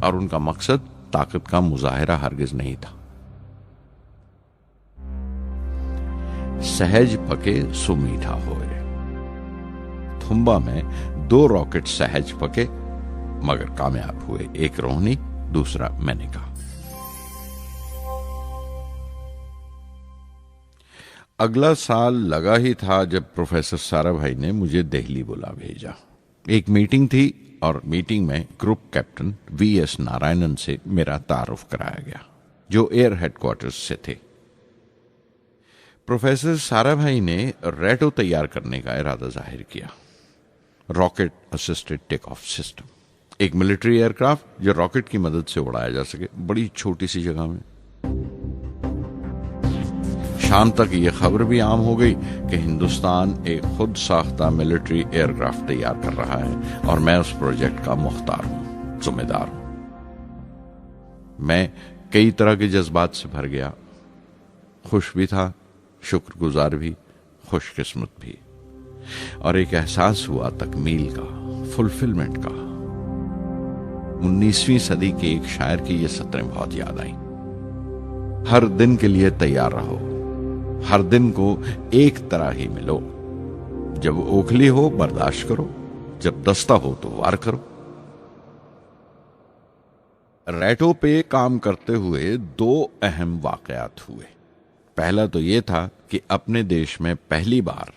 और उनका मकसद ताकत का मुजाहिरा हरगिज नहीं था। सहज पके सुमीठा होए। थुम्बा में 2 रॉकेट सहज पके मगर कामयाब हुए, एक रोहिणी, दूसरा मेनका। अगला साल लगा ही था जब प्रोफेसर साराभाई ने मुझे दिल्ली बुला भेजा। एक मीटिंग थी और मीटिंग में ग्रुप कैप्टन वीएस नारायणन से मेरा तारुफ कराया गया, जो एयर हेडक्वार्टर्स से थे। प्रोफेसर साराभाई ने रेटो तैयार करने का इरादा जाहिर किया, rocket assisted take off system, एक मिलिट्री एयरक्राफ्ट जो रॉकेट की मदद से उड़ाया जा सके बड़ी छोटी सी जगह में। शाम तक यह खबर भी आम हो गई कि हिंदुस्तान एक खुद साख्ता मिलिट्री एयरक्राफ्ट तैयार कर रहा है और मैं उस प्रोजेक्ट का मुख्तार हूं, जिम्मेदार हूं। मैं कई तरह के जज्बात से भर गया, खुश भी था, शुक्रगुजार भी, खुशकिस्मत भी, और एक एहसास हुआ तकमील का, फुलफिलमेंट का। 19वीं सदी के एक शायर की ये सतरें बहुत याद आई। हर दिन के लिए तैयार रहो, हर दिन को एक तरह ही मिलो। जब ओखली हो बर्दाश्त करो, जब दस्ता हो तो वार करो। रेटो पे काम करते हुए 2 अहम वाकयात हुए। पहला तो यह था कि अपने देश में पहली बार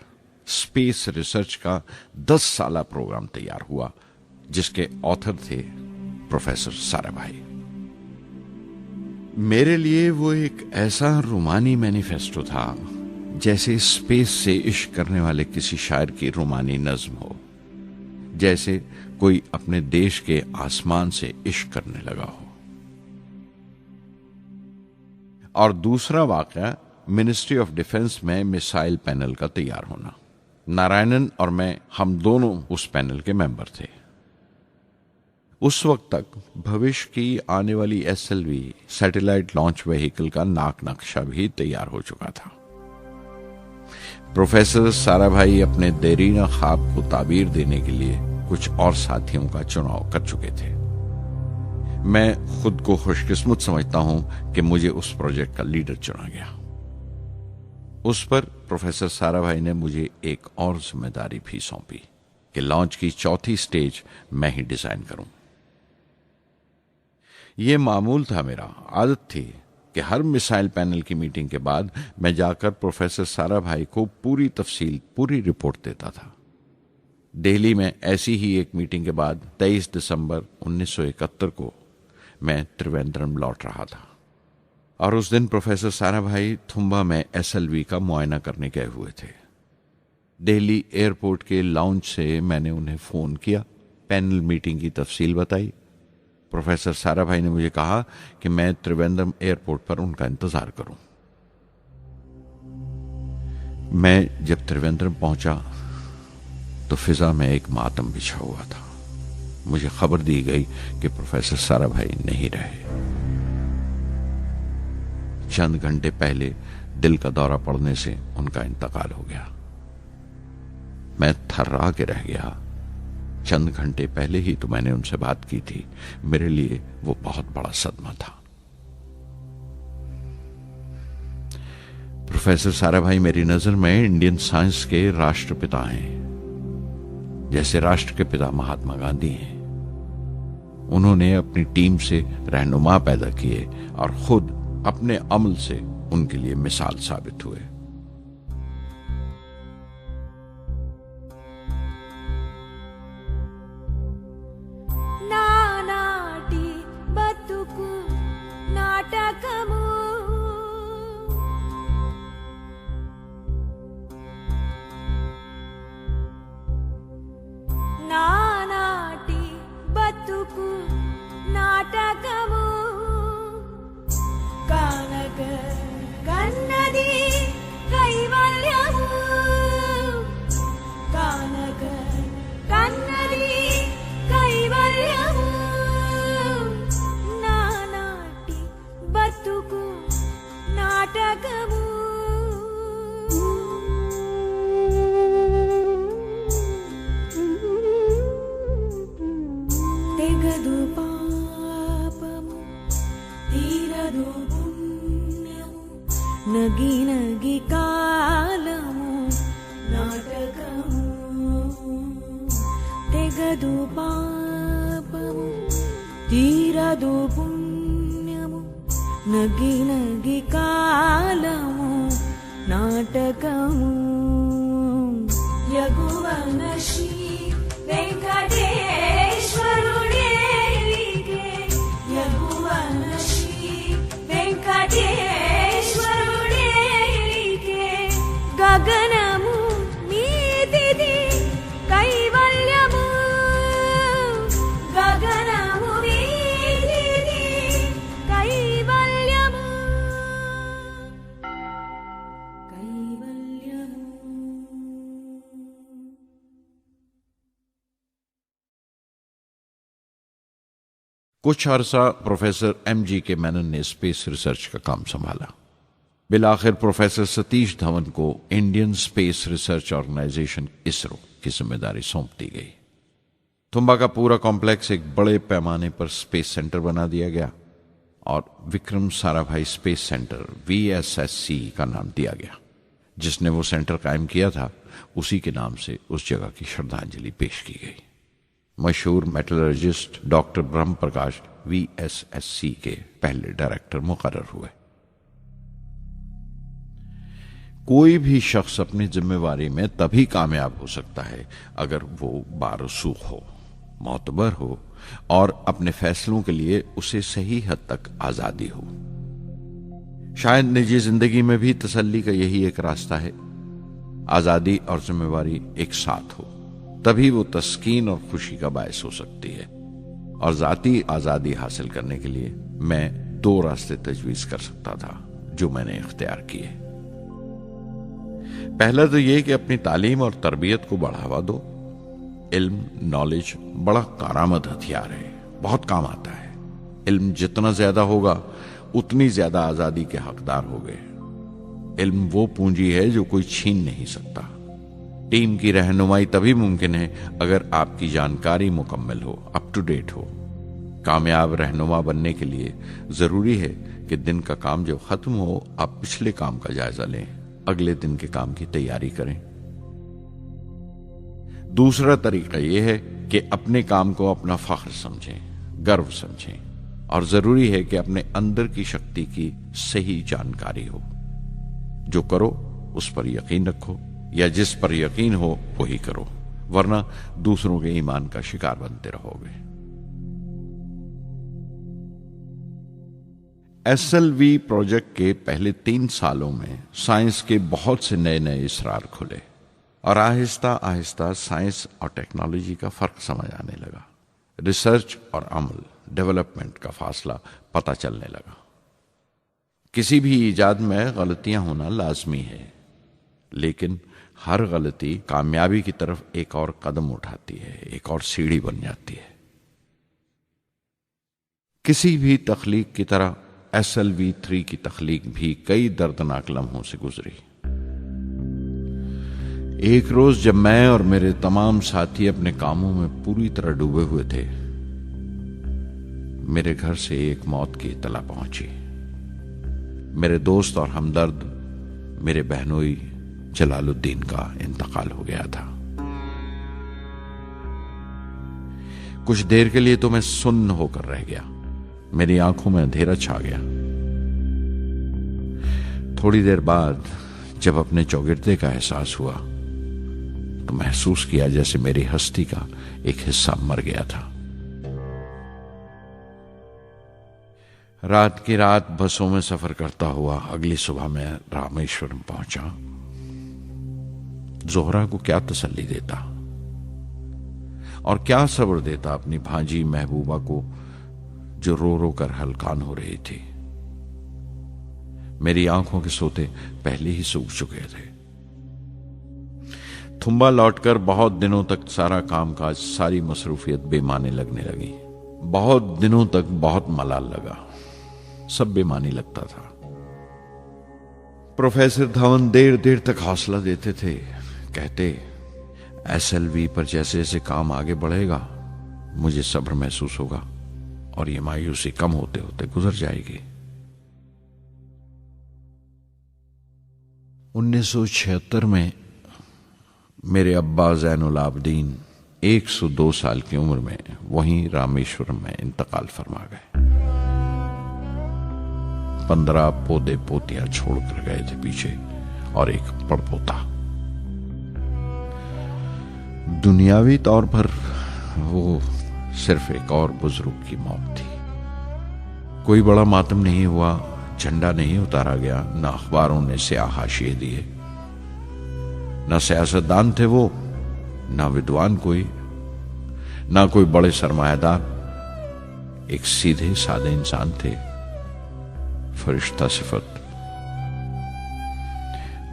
स्पेस रिसर्च का 10 साला प्रोग्राम तैयार हुआ, जिसके ऑथर थे प्रोफेसर साराभाई। मेरे लिए वो एक ऐसा रोमानी मैनिफेस्टो था जैसे स्पेस से इश्क करने वाले किसी शायर की रोमानी नज्म हो, जैसे कोई अपने देश के आसमान से इश्क करने लगा हो। और दूसरा वाकया मिनिस्ट्री ऑफ डिफेंस में मिसाइल पैनल का तैयार होना। नारायणन और मैं, हम दोनों उस पैनल के मेंबर थे। उस वक्त तक भविष्य की आने वाली SLV सैटेलाइट लॉन्च व्हीकल का नाक नक्शा भी तैयार हो चुका था। प्रोफेसर साराभाई अपने देरीना ख्वाब को ताबीर देने के लिए कुछ और साथियों का चुनाव कर चुके थे। मैं खुद को खुशकिस्मत समझता हूं कि मुझे उस प्रोजेक्ट का लीडर चुना गया। उस पर प्रोफेसर साराभाई ने मुझे एक और जिम्मेदारी भी सौंपी कि लॉन्च की 4थी स्टेज मैं ही डिजाइन करूं। यह मामूल था, मेरा आदत थी कि हर मिसाइल पैनल की मीटिंग के बाद मैं जाकर प्रोफेसर साराभाई को पूरी तफसील, पूरी रिपोर्ट देता था। दिल्ली में ऐसी ही एक मीटिंग के बाद 23 दिसंबर 1971 को मैं त्रिवेंद्रम लौट रहा था और उस दिन प्रोफेसर साराभाई थुम्बा में SLV का मुआयना करने गए हुए थे। दिल्ली एयरपोर्ट के लाउंज से मैंने उन्हें फोन किया, पैनल मीटिंग की तफसील बताई। प्रोफेसर साराभाई ने मुझे कहा कि मैं त्रिवेंद्रम एयरपोर्ट पर उनका इंतजार करूं। मैं जब त्रिवेंद्रम पहुंचा तो फिजा में एक मातम बिछा हुआ था। मुझे खबर दी गई कि प्रोफेसर साराभाई नहीं रहे। चंद घंटे पहले दिल का दौरा पड़ने से उनका इंतकाल हो गया। मैं थर्रा के रह गया। चंद घंटे पहले ही तो मैंने उनसे बात की थी। मेरे लिए वो बहुत बड़ा सदमा था। प्रोफेसर साराभाई मेरी नजर में इंडियन साइंस के राष्ट्रपिता हैं, जैसे राष्ट्र के पिता महात्मा गांधी हैं। उन्होंने अपनी टीम से रहनुमा पैदा किए और खुद अपने अमल से उनके लिए मिसाल साबित हुए। నానాటి బతుకు నాటకము నగి కాలము నాటకము తెగదు పాపము తీరదు పుణ్యము నగి నగి కాలము నాటకము యగువన శ్రీ వెంకటేశ్వరుడేలిగే యగువన శ్రీ వెంకటేశ్వరుడేలిగే గగనము మీదిది కైవల్యము గగనము మీదిది కైవల్యము కైవల్యము कुछ अरसा प्रोफेसर एमजी के मेनन ने स्पेस रिसर्च का काम संभाला। बिलाखिर प्रोफेसर सतीश धवन को Indian Space Research Organisation ISRO की जिम्मेदारी सौंप दी गई। तुम्बा का पूरा कॉम्प्लेक्स एक बड़े पैमाने पर स्पेस सेंटर बना दिया गया और Vikram Sarabhai space centre VSSC का नाम दिया गया। जिसने वो सेंटर कायम किया था उसी के नाम से उस जगह की श्रद्धांजलि पेश की गई। मशहूर मेटलर्जिस्ट डॉक्टर ब्रह्म प्रकाश VSSC के पहले डायरेक्टर मुकर्रर हुए। कोई भी शख्स अपनी जिम्मेवारी में तभी कामयाब हो सकता है अगर वो बारसूख हो, मोतबर हो और अपने फैसलों के लिए उसे सही हद तक आजादी हो। शायद निजी जिंदगी में भी तसल्ली का यही एक रास्ता है। आजादी और जिम्मेवारी एक साथ हो, तभी वो तस्कीन और खुशी का बायस हो सकती है। और जाती आजादी हासिल करने के लिए मैं 2 रास्ते तजवीज कर सकता था जो मैंने इख्तियार किए। पहला तो ये कि अपनी तालीम और तरबियत को बढ़ावा दो। इल्म, नॉलेज बड़ा कारामद हथियार है, बहुत काम आता है। इल्म जितना ज्यादा होगा उतनी ज्यादा आजादी के हकदार होगे। इल्म वो पूंजी है जो कोई छीन नहीं सकता। टीम की रहनुमाई तभी मुमकिन है अगर आपकी जानकारी मुकम्मल हो, अप टू डेट हो। कामयाब रहनुमा बनने के लिए जरूरी है कि दिन का काम जब खत्म हो आप पिछले काम का जायजा लें, अगले दिन के काम की तैयारी करें। दूसरा तरीका यह है कि अपने काम को अपना फख्र समझें, गर्व समझें और जरूरी है कि अपने अंदर की शक्ति की सही जानकारी हो। जो करो उस पर यकीन रखो या जिस पर यकीन हो वही करो, वरना दूसरों के ईमान का शिकार बनते रहोगे। SLV प्रोजेक्ट के पहले 3 सालों में साइंस के बहुत से नए नए इसरार खुले और आहिस्ता आहिस्ता साइंस और टेक्नोलॉजी का फर्क समझ आने लगा। रिसर्च और अमल, डेवलपमेंट का फासला पता चलने लगा। किसी भी इजाद में गलतियां होना लाजमी है, लेकिन हर गलती कामयाबी की तरफ एक और कदम उठाती है, एक और सीढ़ी बन जाती है। किसी भी तख्लीक की तरह SLV-3 की तख्लीक भी कई दर्दनाक लम्हों से गुजरी। एक रोज जब मैं और मेरे तमाम साथी अपने कामों में पूरी तरह डूबे हुए थे, मेरे घर से एक मौत की इत्तला पहुंची। मेरे दोस्त और हमदर्द मेरे बहनोई जलालुद्दीन का इंतकाल हो गया था। कुछ देर के लिए तो मैं सुन्न होकर रह गया, मेरी आंखों में अंधेरा छा गया। थोड़ी देर बाद जब अपने चौगिरदे का एहसास हुआ तो महसूस किया जैसे मेरी हस्ती का एक हिस्सा मर गया था। रात की रात बसों में सफर करता हुआ अगली सुबह मैं रामेश्वरम पहुंचा। जोहरा को क्या तसल्ली देता और क्या सब्र देता अपनी भांजी महबूबा को जो रो रो कर हलकान हो रही थी। मेरी आंखों के सोते पहले ही सूख चुके थे। थुम्बा लौटकर बहुत दिनों तक सारा कामकाज, सारी मसरूफियत बेमानी लगने लगी। बहुत दिनों तक बहुत मलाल लगा, सब बेमानी लगता था। प्रोफेसर धवन देर देर तक हौसला देते थे, कहते SLV पर जैसे जैसे काम आगे बढ़ेगा मुझे सब्र महसूस होगा और ये मायूसी कम होते होते गुजर जाएगी। 1976 में मेरे अब्बा ज़ैनुल आबदीन 102 साल की उम्र में वहीं रामेश्वरम में इंतकाल फरमा गए। 15 पोते पोतियां छोड़कर गए थे पीछे और एक पड़पोता। दुनियावी तौर पर वो सिर्फ एक और बुजुर्ग की मौत थी। कोई बड़ा मातम नहीं हुआ, झंडा नहीं उतारा गया, न अखबारों ने स्याह हाशिए दिए, न सियासतदान थे वो, न विद्वान कोई, न कोई बड़े सरमायादार। एक सीधे सादे इंसान थे, फरिश्ता सिफत,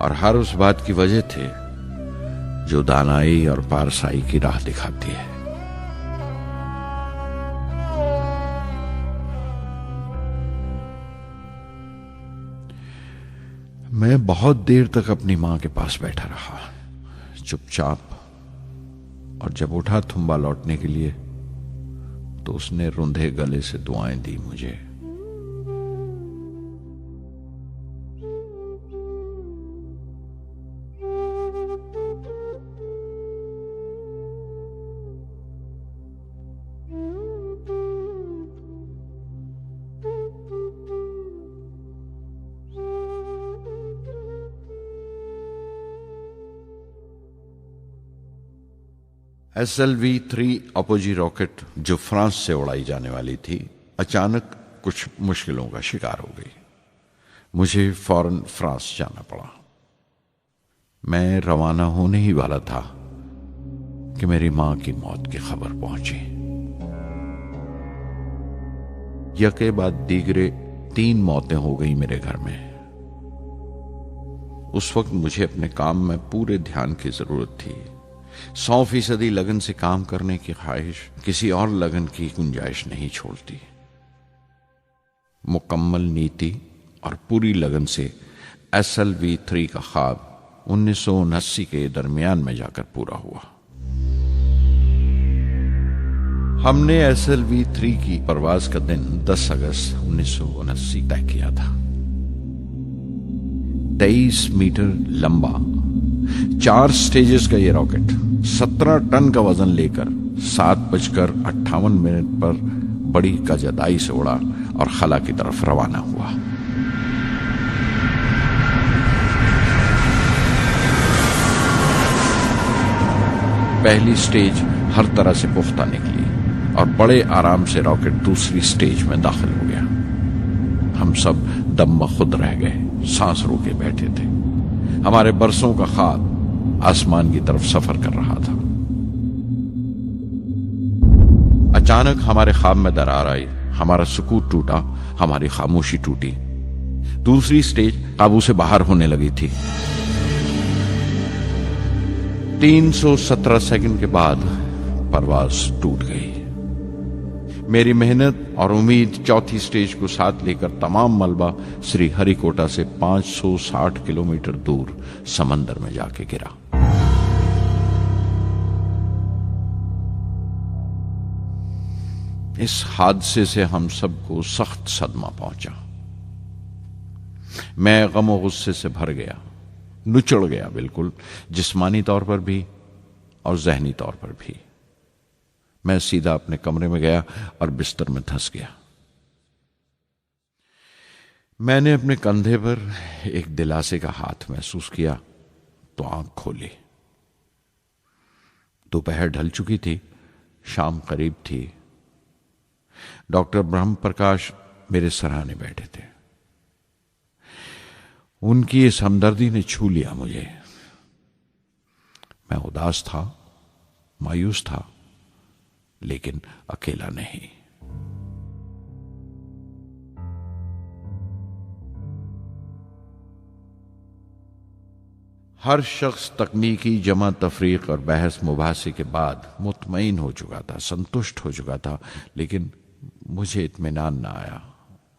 और हर उस बात की वजह थे जो दानाई और पारसाई की राह दिखाती है। मैं बहुत देर तक अपनी मां के पास बैठा रहा, चुपचाप, और जब उठा थुम्बा लौटने के लिए तो उसने रुंधे गले से दुआएं दी मुझे। SLV-3 अपोजी रॉकेट जो फ्रांस से उड़ाई जाने वाली थी, अचानक कुछ मुश्किलों का शिकार हो गई। मुझे फौरन फ्रांस जाना पड़ा। मैं रवाना होने ही वाला था कि मेरी मां की मौत की खबर पहुंची। यके बाद दीगरे 3 मौतें हो गई मेरे घर में। उस वक्त मुझे अपने काम में पूरे ध्यान की जरूरत थी। 100% लगन से काम करने की ख्वाहिश किसी और लगन की गुंजाइश नहीं छोड़ती। मुकम्मल नीति और पूरी लगन से SLV-3 का ख्वाब 1979 के दरमियान में जाकर पूरा हुआ। हमने SLV-3 की परवाज का दिन 10 अगस्त 1979 तय किया था। 23 मीटर लंबा 4 स्टेजेस का यह रॉकेट 17 टन का वजन लेकर 7:58 पर बड़ी कजदाई से उड़ा और खला की तरफ रवाना हुआ। पहली स्टेज हर तरह से पुख्ता निकली और बड़े आराम से रॉकेट दूसरी स्टेज में दाखिल हो गया। हम सब दम खुद रह गए, सांस रोके बैठे थे। हमारे बरसों का ख्वाब आसमान की तरफ सफर कर रहा था। अचानक हमारे ख्वाब में दरार आई, हमारा सुकूत टूटा, हमारी खामोशी टूटी। दूसरी स्टेज काबू से बाहर होने लगी थी। 317 सेकंड के बाद परवाज टूट गई। मेरी मेहनत और उम्मीद चौथी स्टेज को साथ लेकर तमाम मलबा श्री हरिकोटा से 560 किलोमीटर दूर समंदर में जाके गिरा। इस हादसे से हम सबको सख्त सदमा पहुंचा। मैं गम और गुस्से से भर गया, नुचड़ गया, बिल्कुल जिस्मानी तौर पर भी और जहनी तौर पर भी। मैं सीधा अपने कमरे में गया और बिस्तर में धंस गया। मैंने अपने कंधे पर एक दिलासे का हाथ महसूस किया तो आंख खोली। दोपहर ढल चुकी थी, शाम करीब थी। डॉक्टर ब्रह्म प्रकाश मेरे सराहने बैठे थे। उनकी इस हमदर्दी ने छू लिया मुझे। मैं उदास था, मायूस था, लेकिन अकेला नहीं। हर शख्स तकनीकी जमा तफरीक और बहस मुबासे के बाद मुतमईन हो चुका था, संतुष्ट हो चुका था, लेकिन मुझे इत्मीनान ना आया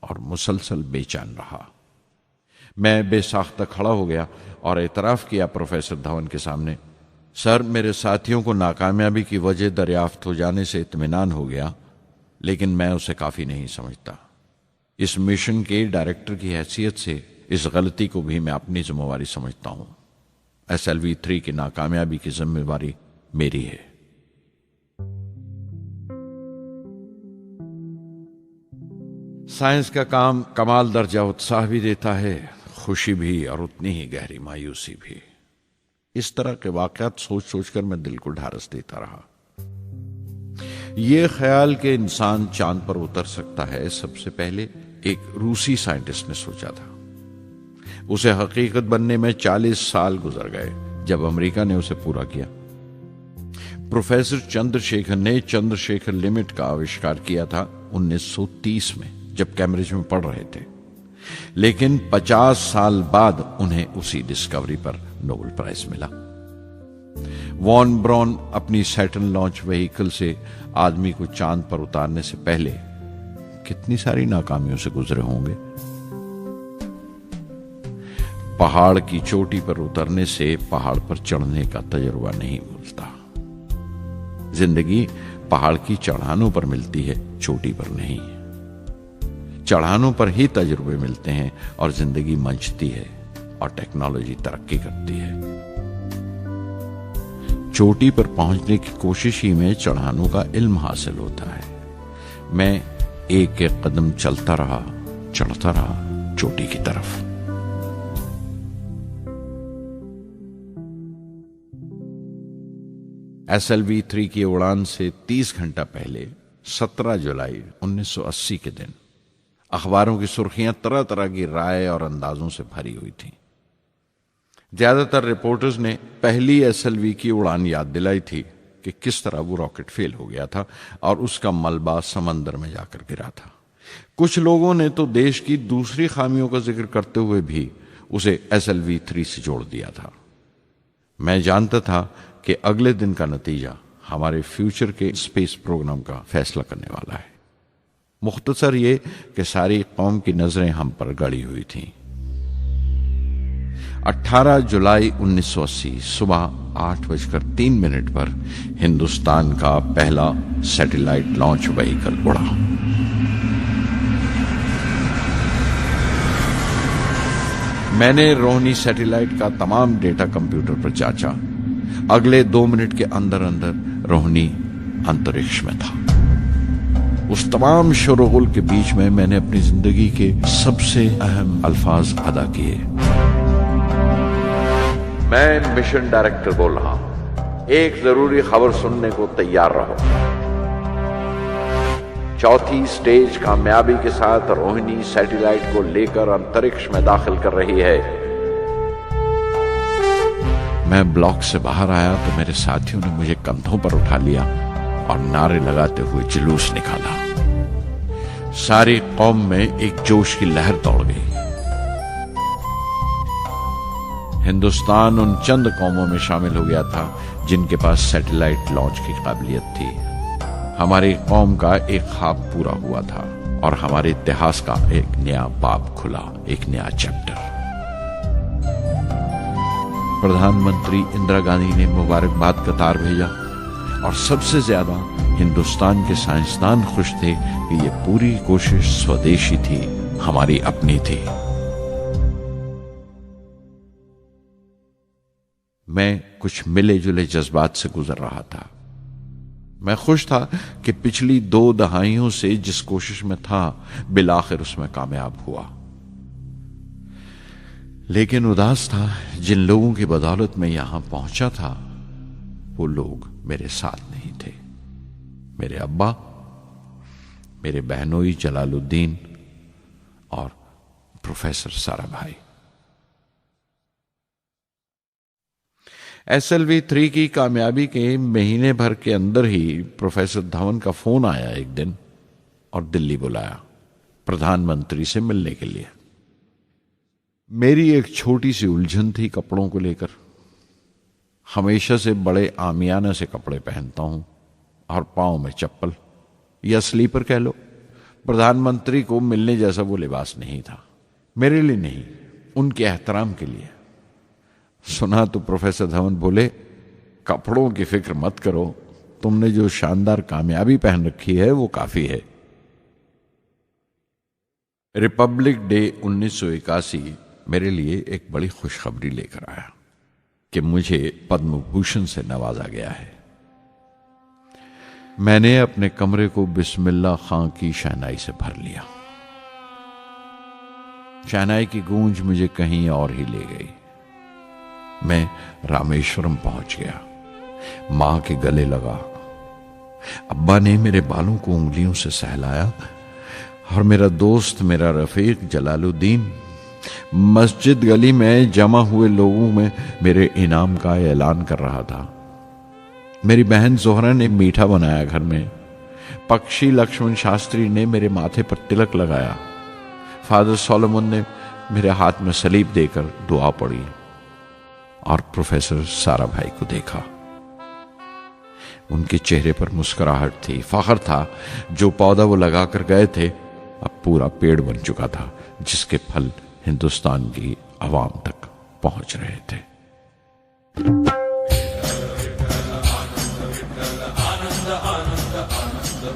और मुसलसल बेचैन रहा। मैं बेसाख्ता खड़ा हो गया और एतराफ किया प्रोफेसर धवन के सामने, सर, मेरे साथियों को नाकामयाबी की वजह दरियाफ्त हो जाने से इत्मीनान हो गया, लेकिन मैं उसे काफी नहीं समझता। इस मिशन के डायरेक्टर की हैसियत से इस गलती को भी मैं अपनी जिम्मेवारी समझता हूं। SLV-3 की नाकामयाबी की जिम्मेवारी मेरी है। साइंस का काम कमाल दर्जा उत्साह भी देता है, खुशी भी और उतनी ही गहरी मायूसी भी। इस तरह के वाकयात सोच सोचकर मैं दिल को ढारस देता रहा। यह ख्याल कि इंसान चांद पर उतर सकता है, सबसे पहले एक रूसी साइंटिस्ट ने सोचा था। उसे हकीकत बनने में 40 साल गुजर गए जब अमेरिका ने उसे पूरा किया। प्रोफेसर चंद्रशेखर ने चंद्रशेखर लिमिट का आविष्कार किया था 1930 में, जब कैम्ब्रिज में पढ़ रहे थे। लेकिन 50 साल बाद उन्हें उसी डिस्कवरी पर नोबेल प्राइज मिला। वॉन ब्रॉन अपनी सैटर्न लॉन्च व्हीकल से आदमी को चांद पर उतारने से पहले कितनी सारी नाकामियों से गुजरे होंगे। पहाड़ की चोटी पर उतरने से पहाड़ पर चढ़ने का तजुर्बा नहीं मिलता। जिंदगी पहाड़ की चढ़ानों पर मिलती है, चोटी पर नहीं। चढ़ानों पर ही तजुर्बे मिलते हैं और जिंदगी मंचती है और टेक्नोलॉजी तरक्की करती है। चोटी पर पहुंचने की कोशिश ही में चढ़ानों का इल्म हासिल होता है। मैं एक एक कदम चलता रहा, चढ़ता रहा चोटी की तरफ। SLV-3 की उड़ान से 30 घंटा पहले 17 जुलाई 1980 के दिन अखबारों की सुर्खियां तरह तरह की राय और अंदाजों से भरी हुई थीं। ज्यादातर रिपोर्टर्स ने पहली SLV की उड़ान याद दिलाई थी कि किस तरह वो रॉकेट फेल हो गया था और उसका मलबा समंदर में जाकर गिरा था। कुछ लोगों ने तो देश की दूसरी खामियों का जिक्र करते हुए भी उसे SLV-3 से जोड़ दिया था। मैं जानता था कि अगले दिन का नतीजा हमारे फ्यूचर के स्पेस प्रोग्राम का फैसला करने वाला है। मुख्तसर ये कि सारी कौम की नजरें हम पर गड़ी हुई थीं। 18 जुलाई 1980 सुबह 8:03 पर हिंदुस्तान का पहला सैटेलाइट लॉन्च व्हीकल उड़ा। मैंने रोहिणी सैटेलाइट का तमाम डेटा कंप्यूटर पर जांचा। अगले 2 मिनट के अंदर अंदर रोहिणी अंतरिक्ष में था। उस तमाम शोरगुल के बीच में मैंने अपनी जिंदगी के सबसे अहम अल्फाज अदा किए। मैं मिशन डायरेक्टर बोल रहा हूं, एक जरूरी खबर सुनने को तैयार रहो। चौथी स्टेज कामयाबी के साथ रोहिणी सैटेलाइट को लेकर अंतरिक्ष में दाखिल कर रही है। मैं ब्लॉक से बाहर आया तो मेरे साथियों ने मुझे कंधों पर उठा लिया और नारे लगाते हुए जुलूस निकाला। सारी कौम में एक जोश की लहर दौड़ गई। हिंदुस्तान उन चंद कौमों में शामिल हो गया था जिनके पास सैटेलाइट लॉन्च की काबिलियत थी। हमारी कौम का एक ख्वाब पूरा हुआ था और हमारे इतिहास का एक नया बाब खुला, एक नया चैप्टर। प्रधानमंत्री इंदिरा गांधी ने मुबारकबाद का तार भेजा और सबसे ज्यादा हिंदुस्तान के साइंसदान खुश थे कि ये पूरी कोशिश स्वदेशी थी, हमारी अपनी थी। मैं कुछ मिले जुले जज्बात से गुजर रहा था। मैं खुश था कि पिछली 2 दहाइयों से जिस कोशिश में था बिलाखिर उसमें कामयाब हुआ। लेकिन उदास था जिन लोगों की बदौलत में यहां पहुंचा था वो लोग मेरे साथ नहीं थे। मेरे अब्बा, मेरे बहनोई जलालुद्दीन और प्रोफेसर साराभाई। SLV-3 की कामयाबी के महीने भर के अंदर ही प्रोफेसर धवन का फोन आया एक दिन और दिल्ली बुलाया प्रधानमंत्री से मिलने के लिए। मेरी एक छोटी सी उलझन थी कपड़ों को लेकर। हमेशा से बड़े आमियाना से कपड़े पहनता हूं और पांव में चप्पल या स्लीपर कह लो। प्रधानमंत्री को मिलने जैसा वो लिबास नहीं था, मेरे लिए नहीं, उनके एहतराम के लिए। सुना तो प्रोफेसर धवन बोले, कपड़ों की फिक्र मत करो, तुमने जो शानदार कामयाबी पहन रखी है वो काफी है। रिपब्लिक डे 1981 मेरे लिए एक बड़ी खुशखबरी लेकर आया कि मुझे पद्म भूषण से नवाजा गया है। मैंने अपने कमरे को बिस्मिल्लाह खां की शहनाई से भर लिया। शहनाई की गूंज मुझे कहीं और ही ले गई। मैं रामेश्वरम पहुंच गया, मां के गले लगा। अब्बा ने मेरे बालों को उंगलियों से सहलाया और मेरा दोस्त, मेरा रफीक जलालुद्दीन मस्जिद गली में जमा हुए लोगों में मेरे इनाम का ऐलान कर रहा था। मेरी बहन जोहरा ने मीठा बनाया घर में। पक्षी लक्ष्मण शास्त्री ने मेरे माथे पर तिलक लगाया। फादर सोलोमन ने मेरे हाथ में सलीब देकर दुआ पढ़ी और प्रोफेसर सारा भाई को देखा। उनके चेहरे पर मुस्कुराहट थी, फख्र था। जो पौधा वो लगा कर गए थे अब पूरा पेड़ बन चुका था, जिसके फल हिंदुस्तान की आवाम तक पहुंच रहे थे।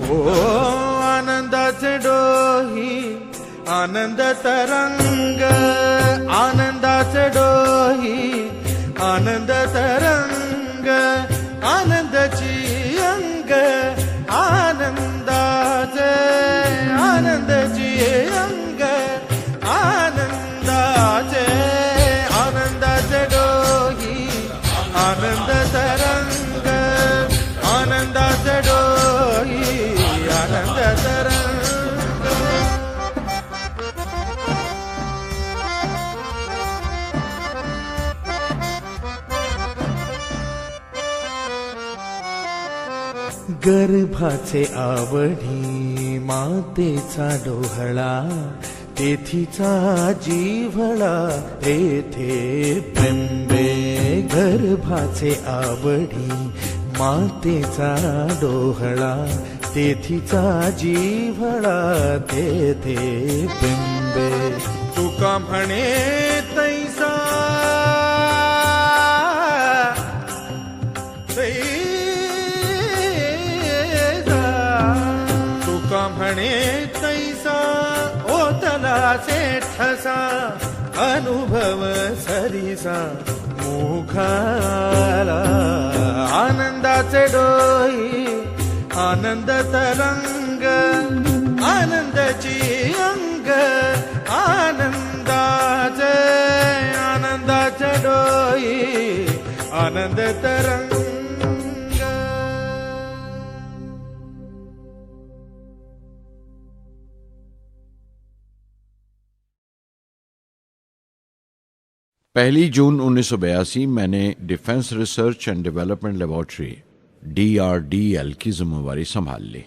ओ आनंदाचे डोही आनंद तरंग, आनंदाचे डोही आनंद तरंग, आनंदाची अंग, आनंदाचे आनंदाची अंग, आनंदाचे आनंदाचे डोही आनंद तरंग, आनंदाचे डोही आनंद तरंग। गर्भाचे आवडी मातेचा डोहळा, तेथीचा जीवळा तेथे बिंबे। गर्भाचे आवडी मातेचा डोहळा, तेथीचा जीवळा तेथे बिंबे। तुका म्हणे तैसा तुका म्हणे तैसा ओतलाचे ठसा, अनुभव सरीसा मुखाला। आनंदाचे डोही आनंद तरंग, आनंदाची अंग, आनंदाचे आनंदाचे डोही आनंद तरंग। पहली जून 1982 मैंने defence research and development laboratory DRDL की जिम्मेवारी संभाल ली।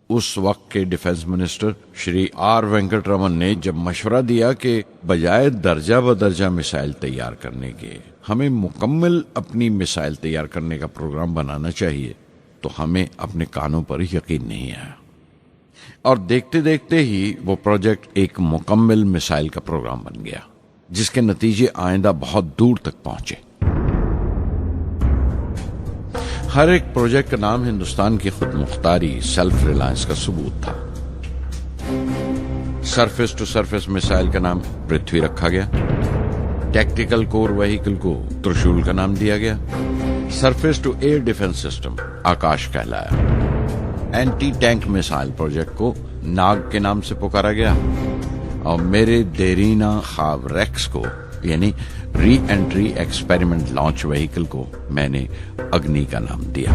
उस वक्त के defence minister Shri R Venkataraman ने जब मशवरा दिया कि बजाय दर्जा बदर्जा मिसाइल तैयार करने के हमें मुकम्मल अपनी मिसाइल तैयार करने का प्रोग्राम बनाना चाहिए, तो हमें अपने कानों पर यकीन नहीं आया और देखते देखते ही वो प्रोजेक्ट एक मुकम्मल मिसाइल का प्रोग्राम बन गया, जिसके नतीजे आइंदा बहुत दूर तक पहुंचे। हर एक प्रोजेक्ट का नाम हिंदुस्तान की खुद मुख्तारी, सेल्फ रिलायंस का सबूत था। सरफेस टू सरफेस मिसाइल का नाम पृथ्वी रखा गया। टैक्टिकल कोर व्हीकल को त्रिशूल का नाम दिया गया। Surface to air defence system Akash कहलाया। एंटी टैंक मिसाइल प्रोजेक्ट को नाग के नाम से पुकारा गया और मेरे देरीना ख्वाब रेक्स को यानी re entry experiment launch vehicle को मैंने अग्नि का नाम दिया।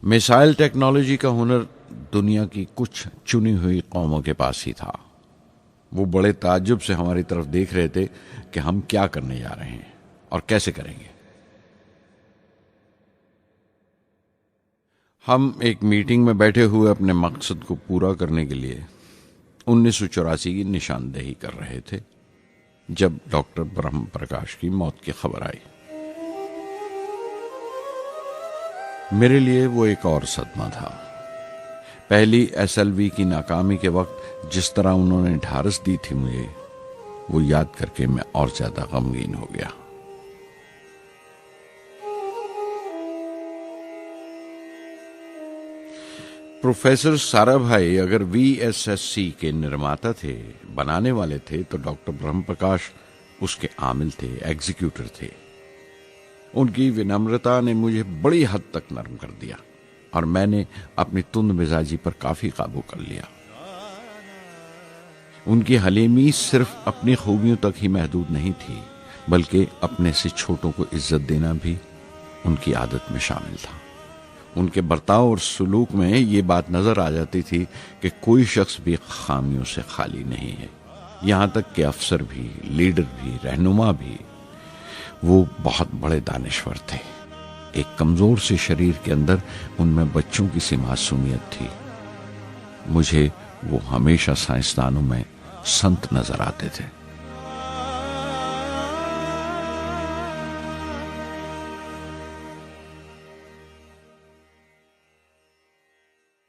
मिसाइल टेक्नोलॉजी का हुनर दुनिया की कुछ चुनी हुई कौमों के पास ही था। वो बड़े ताज्जुब से हमारी तरफ देख रहे थे कि हम क्या करने जा रहे हैं और कैसे करेंगे। हम एक मीटिंग में बैठे हुए अपने मकसद को पूरा करने के लिए 1984 की निशानदेही कर रहे थे जब डॉक्टर ब्रह्म प्रकाश की मौत की खबर आई। मेरे लिए वो एक और सदमा था। पहली SLV की नाकामी के वक्त जिस तरह उन्होंने ढारस दी थी मुझे, वो याद करके मैं और ज्यादा गमगीन हो गया। प्रोफेसर साराभाई अगर वीएसएससी के निर्माता थे, बनाने वाले थे, तो डॉक्टर ब्रह्म प्रकाश उसके आमिल थे, एग्जीक्यूटर थे। उनकी विनम्रता ने मुझे बड़ी हद तक नरम कर दिया और मैंने अपनी तुंद मिजाजी पर काफी काबू कर लिया। उनकी हलीमी सिर्फ अपनी खूबियों तक ही महदूद नहीं थी, बल्कि अपने से छोटों को इज्जत देना भी उनकी आदत में शामिल था। उनके बर्ताव और सलूक में ये बात नजर आ जाती थी कि कोई शख्स भी खामियों से खाली नहीं है। यहां तक कि अफसर भी, लीडर भी, रहनुमा भी, वो बहुत बड़े दानिश्वर थे। एक कमजोर से शरीर के अंदर उनमें बच्चों की सी मासूमियत थी। मुझे वो हमेशा साइंसदानों में संत नजर आते थे।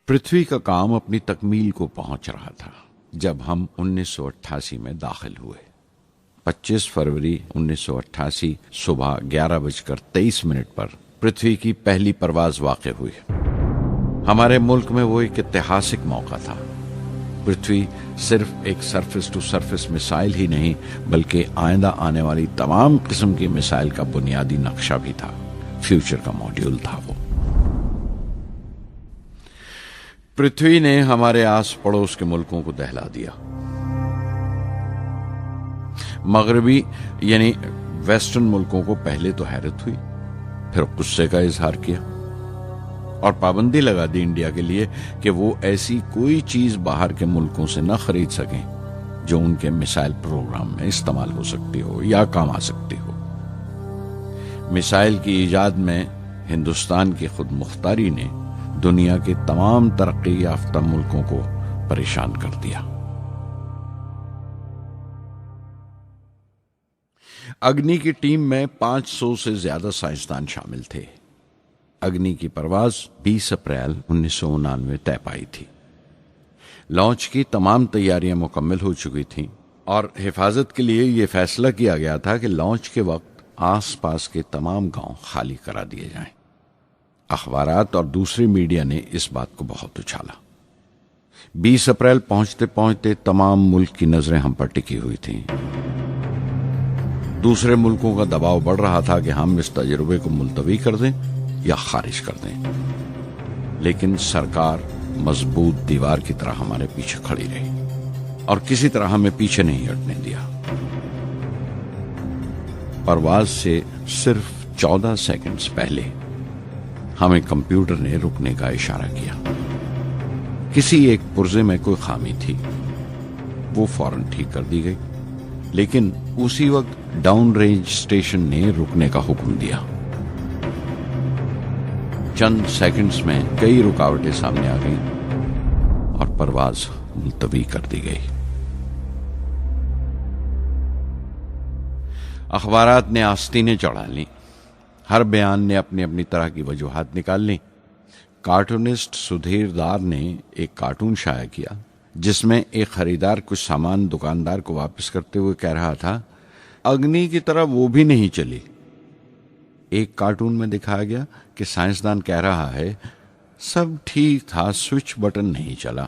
पृथ्वी का काम अपनी तकमील को पहुंच रहा था जब हम 1988 में दाखिल हुए। 25 फरवरी 1988 सुबह 11:23 पर पृथ्वी की पहली परवाज वाक़ हुई। हमारे मुल्क में वो एक ऐतिहासिक मौका था। पृथ्वी सिर्फ एक सरफेस टू सरफेस मिसाइल ही नहीं, बल्कि आइंदा आने वाली तमाम किस्म की मिसाइल का बुनियादी नक्शा भी था, फ्यूचर का मॉड्यूल था वो। पृथ्वी ने हमारे आस पड़ोस के मुल्कों को दहला दिया। मगरबी यानी वेस्टर्न मुल्कों को पहले तो हैरत हुई, फिर गुस्से का इजहार किया और पाबंदी लगा दी इंडिया के लिए कि वो ऐसी कोई चीज बाहर के मुल्कों से न खरीद सकें जो उनके मिसाइल प्रोग्राम में इस्तेमाल हो सकती हो या काम आ सकती हो। मिसाइल की इजाद में हिंदुस्तान की खुद मुख्तारी ने दुनिया के तमाम तरक्की याफ्ता मुल्कों को परेशान कर दिया। अग्नि की टीम में 500 से ज्यादा साइंसदान शामिल थे। अग्नि की परवाज 20 अप्रैल 1999 तय पाई थी। लॉन्च की तमाम तैयारियां मुकम्मल हो चुकी थीं और हिफाजत के लिए यह फैसला किया गया था कि लॉन्च के वक्त आसपास के तमाम गांव खाली करा दिए जाएं। अखबारात और दूसरी मीडिया ने इस बात को बहुत उछाला। 20 अप्रैल पहुंचते पहुंचते तमाम मुल्क की नजरें हम पर टिकी हुई थीं। दूसरे मुल्कों का दबाव बढ़ रहा था कि हम इस तजुर्बे को मुलतवी कर दें या खारिज कर दें, लेकिन सरकार मजबूत दीवार की तरह हमारे पीछे खड़ी रही और किसी तरह हमें पीछे नहीं हटने दिया। परवाज से सिर्फ 14 सेकंड्स पहले हमें कंप्यूटर ने रुकने का इशारा किया। किसी एक पुर्जे में कोई खामी थी, वो फौरन ठीक कर दी गई, लेकिन उसी वक्त डाउन रेंज स्टेशन ने रुकने का हुक्म दिया। चंद सेकंड्स में कई रुकावटें सामने आ गईं और परवाज मुलतवी कर दी गई। अखबारात ने आस्तीनें चढ़ा ली। हर बयान ने अपनी अपनी तरह की वजूहात निकाल ली। कार्टूनिस्ट सुधीर दार ने एक कार्टून शाया किया जिसमें एक खरीदार कुछ सामान दुकानदार को वापस करते हुए कह रहा था, अग्नि की तरह वो भी नहीं चली। एक कार्टून में दिखाया गया कि साइंसदान कह रहा है, सब ठीक था, स्विच बटन नहीं चला।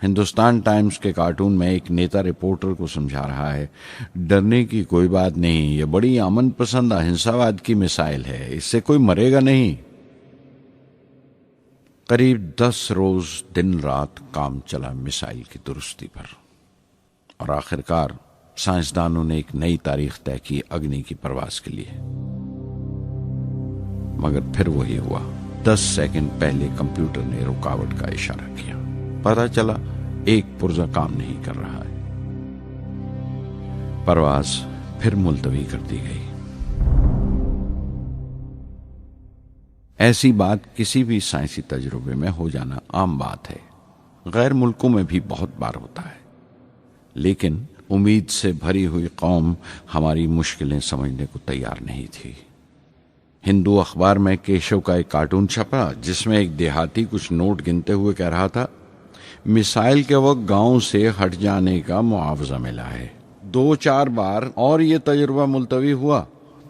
हिंदुस्तान टाइम्स के कार्टून में एक नेता रिपोर्टर को समझा रहा है, डरने की कोई बात नहीं, ये बड़ी अमन पसंद अहिंसावाद की मिसाइल है, इससे कोई मरेगा नहीं। करीब 10 रोज दिन रात काम चला मिसाइल की दुरुस्ती पर और आखिरकार साइंसदानों ने एक नई तारीख तय की अग्नि की परवाज के लिए। मगर फिर वही हुआ। 10 सेकंड पहले कंप्यूटर ने रुकावट का इशारा किया। पता चला एक पुर्जा काम नहीं कर रहा है। परवाज फिर मुलतवी कर दी गई। ऐसी बात किसी भी साइंसी तजुर्बे में हो जाना आम बात है। गैर मुल्कों में भी बहुत बार होता है, लेकिन उम्मीद से भरी हुई कौम हमारी मुश्किलें समझने को तैयार नहीं थी। हिंदू अखबार में केशव का एक कार्टून छपा जिसमें एक देहाती कुछ नोट गिनते हुए कह रहा था, मिसाइल के वक्त गांव से हट जाने का मुआवजा मिला है। 2-4 बार और ये तजुर्बा मुलतवी हुआ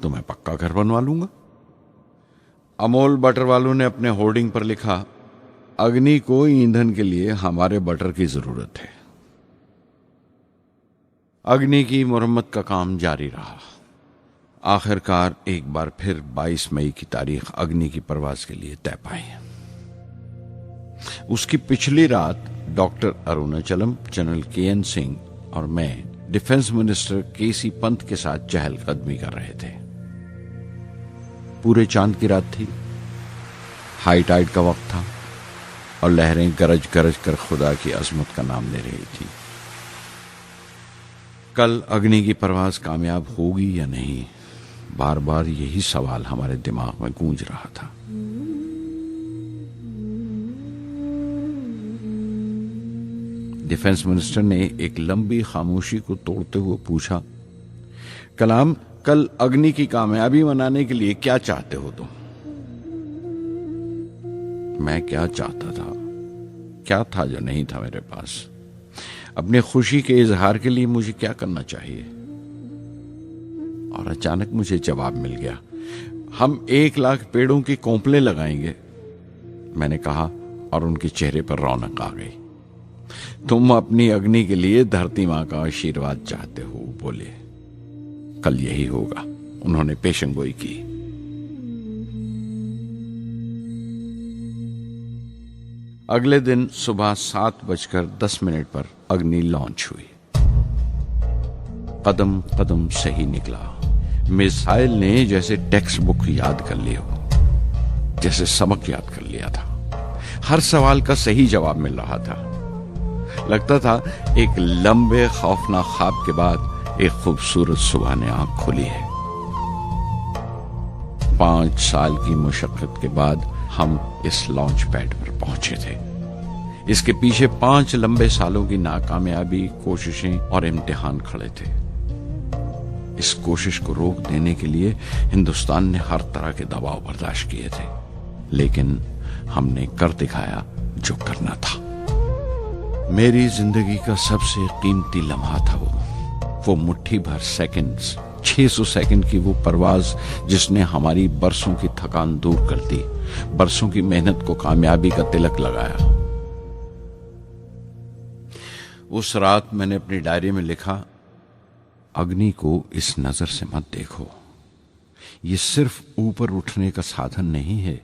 तो मैं पक्का घर बनवा लूंगा। अमोल बटर वालों ने अपने होर्डिंग पर लिखा, अग्नि को ईंधन के लिए हमारे बटर की जरूरत है। अग्नि की मुरम्मत का काम जारी रहा। आखिरकार एक बार फिर 22 मई की तारीख अग्नि की परवाज के लिए तय पाई। उसकी पिछली रात doctor Arunachalam, general KN Singh और मैं डिफेंस मिनिस्टर KC पंत के साथ चहलकदमी कर रहे थे। पूरे चांद की रात थी, हाई टाइड का वक्त था और लहरें गरज गरज कर खुदा की अजमत का नाम ले रही थी। कल अग्नि की परवाज कामयाब होगी या नहीं, बार बार यही सवाल हमारे दिमाग में गूंज रहा था। डिफेंस मिनिस्टर ने एक लंबी खामोशी को तोड़ते हुए पूछा, कलाम, कल अग्नि की कामयाबी मनाने के लिए क्या चाहते हो तुम? मैं क्या चाहता था? क्या था जो नहीं था मेरे पास? अपनी खुशी के इजहार के लिए मुझे क्या करना चाहिए? और अचानक मुझे जवाब मिल गया, हम 1 लाख पेड़ों की कोंपले लगाएंगे, मैंने कहा और उनके चेहरे पर रौनक आ गई। तुम अपनी अग्नि के लिए धरती मां का आशीर्वाद चाहते हो, बोले। कल यही होगा, उन्होंने पेशेंगोई की। अगले दिन सुबह 7:10 पर अग्नि लॉन्च हुई। कदम कदम सही निकला। मिसाइल ने जैसे टेक्स्ट बुक याद कर ली हो, जैसे सबक याद कर लिया था। हर सवाल का सही जवाब मिल रहा था। लगता था एक लंबे खौफनाक ख्वाब के बाद एक खूबसूरत सुबह ने आंख खोली है। 5 साल की मुशक्कत के बाद हम इस लॉन्च पैड पर पहुंचे थे। इसके पीछे 5 लंबे सालों की नाकामयाबी, कोशिशें और इम्तिहान खड़े थे। इस कोशिश को रोक देने के लिए हिंदुस्तान ने हर तरह के दबाव बर्दाश्त किए थे, लेकिन हमने कर दिखाया जो करना था। मेरी जिंदगी का सबसे कीमती लम्हा था वो मुट्ठी भर सेकंड्स, 600 सेकंड की वो परवाज जिसने हमारी बरसों की थकान दूर कर दी, बरसों की मेहनत को कामयाबी का तिलक लगाया। उस रात मैंने अपनी डायरी में लिखा, अग्नि को इस नजर से मत देखो। ये सिर्फ ऊपर उठने का साधन नहीं है,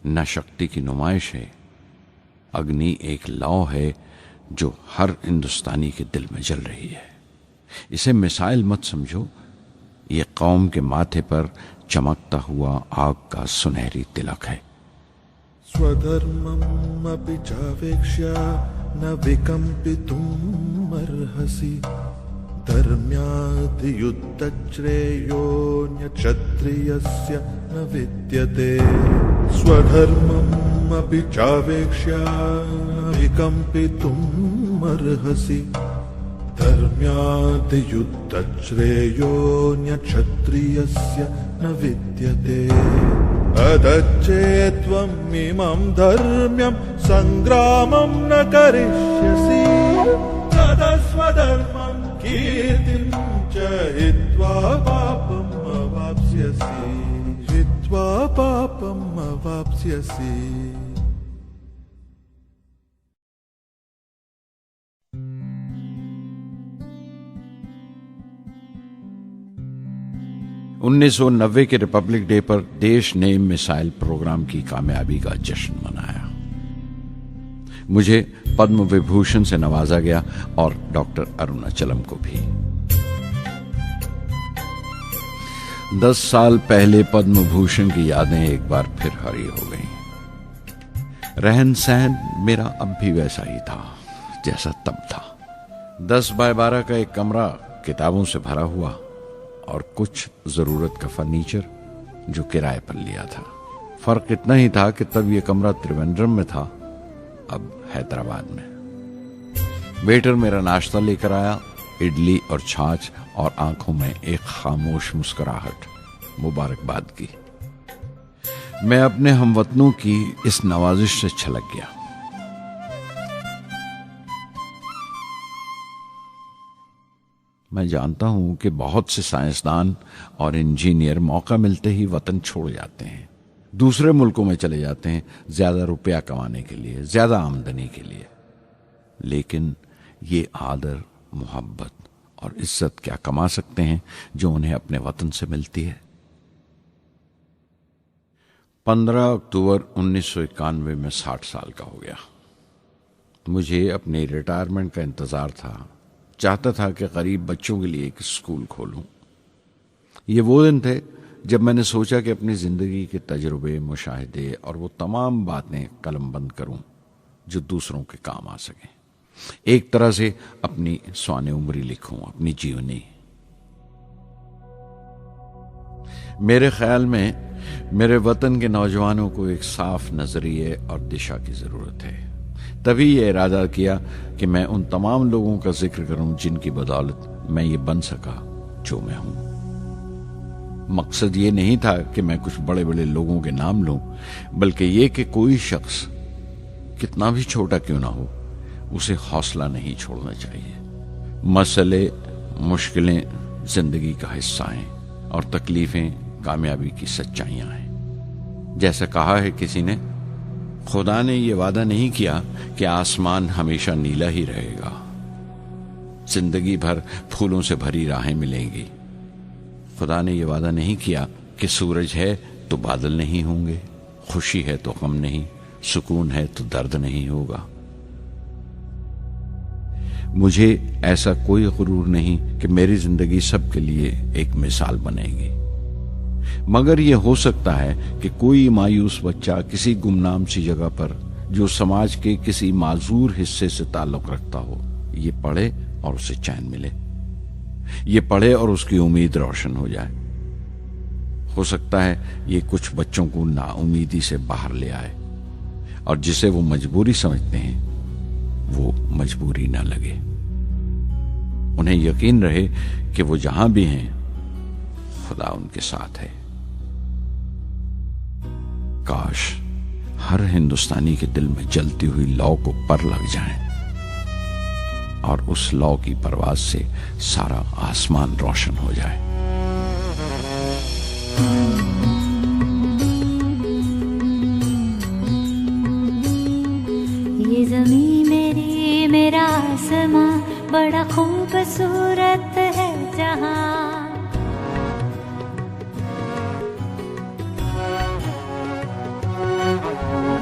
न शक्ति की नुमाइश है। अग्नि एक लौ है जो हर हिंदुस्तानी के दिल में जल रही है। इसे मिसाइल मत समझो, ये कौम के माथे पर चमकता हुआ आग का सुनहरी तिलक है। स्वधर्मम् अपि चावेक्ष्य न विकम्पितुम् अर्हसि, धर्म्याद् युद्धश्रेयोऽन्यक्षत्रियस्य न विद्यते। स्वधर्मम् अपि चावेक्ष्य न विकम्पितुम् अर्हसि, धर्म्याद् युद्धश्रेयोऽन्यक्षत्रियस्य न विद्यते। अदच्चेत्त्वम् इमं धर्म्यं सङ्ग्रामं न करिष्यसि, तदा स्वधर्मं कीर्तिं च हित्वा पापम् अवाप्स्यसि, हित्वा पापम् अवाप्स्यसि। उन्नीस 1990 के रिपब्लिक डे पर देश ने मिसाइल प्रोग्राम की कामयाबी का जश्न मनाया। मुझे पद्म विभूषण से नवाजा गया और डॉक्टर अरुणाचलम को भी। 10 साल पहले पद्म भूषण की यादें एक बार फिर हरी हो गईं। रहन सहन मेरा अब भी वैसा ही था जैसा तब था। 10 बाय 12 का एक कमरा किताबों से भरा हुआ और कुछ जरूरत का फर्नीचर जो किराए पर लिया था। फर्क इतना ही था कि तब यह कमरा त्रिवेंद्रम में था, अब हैदराबाद में। वेटर मेरा नाश्ता लेकर आया, इडली और छाछ, और आंखों में एक खामोश मुस्कुराहट, मुबारकबाद की। मैं अपने हमवतनों की इस नवाजिश से छलक गया। मैं जानता हूं कि बहुत से साइंसदान और इंजीनियर मौका मिलते ही वतन छोड़ जाते हैं, दूसरे मुल्कों में चले जाते हैं ज्यादा रुपया कमाने के लिए, ज्यादा आमदनी के लिए। लेकिन ये आदर, मोहब्बत और इज्जत क्या कमा सकते हैं जो उन्हें अपने वतन से मिलती है। 15 अक्टूबर 1991 में 60 साल का हो गया। मुझे अपने रिटायरमेंट का इंतजार था। चाहता था कि गरीब बच्चों के लिए एक स्कूल खोलूं। ये वो दिन थे जब मैंने सोचा कि अपनी जिंदगी के तजुर्बे, मुशाहिदे और वो तमाम बातें कलमबंद करूं जो दूसरों के काम आ सकें। एक तरह से अपनी स्वाने उम्री लिखूं, अपनी जीवनी। मेरे ख्याल में मेरे वतन के नौजवानों को एक साफ नजरिए और दिशा की जरूरत है। तभी ये इरादा किया कि मैं उन तमाम लोगों का जिक्र करूं जिनकी बदौलत मैं ये बन सका जो मैं हूं। मकसद ये नहीं था कि मैं कुछ बड़े बड़े लोगों के नाम लूं, बल्कि ये कि कोई शख्स कितना भी छोटा क्यों ना हो, उसे हौसला नहीं छोड़ना चाहिए। मसले, मुश्किलें जिंदगी का हिस्सा हैं और तकलीफें कामयाबी की सच्चाइयां हैं। जैसा कहा है किसी ने, खुदा ने यह वादा नहीं किया कि आसमान हमेशा नीला ही रहेगा, जिंदगी भर फूलों से भरी राहें मिलेंगी। खुदा ने यह वादा नहीं किया कि सूरज है तो बादल नहीं होंगे, खुशी है तो गम नहीं, सुकून है तो दर्द नहीं होगा। मुझे ऐसा कोई गुरूर नहीं कि मेरी जिंदगी सबके लिए एक मिसाल बनेगी, मगर यह हो सकता है कि कोई मायूस बच्चा किसी गुमनाम सी जगह पर जो समाज के किसी माजूर हिस्से से ताल्लुक रखता हो, ये पढ़े और उसे चैन मिले, ये पढ़े और उसकी उम्मीद रोशन हो जाए। हो सकता है ये कुछ बच्चों को नाउमीदी से बाहर ले आए और जिसे वो मजबूरी समझते हैं वो मजबूरी ना लगे। उन्हें यकीन रहे कि वो जहां भी हैं खुदा उनके साथ है। काश हर हिंदुस्तानी के दिल में जलती हुई लौ को पर लग जाए और उस लौ की परवाज से सारा आसमान रोशन हो जाए। ये ज़मीं मेरी, मेरा आसमां, बड़ा खूबसूरत है जहां।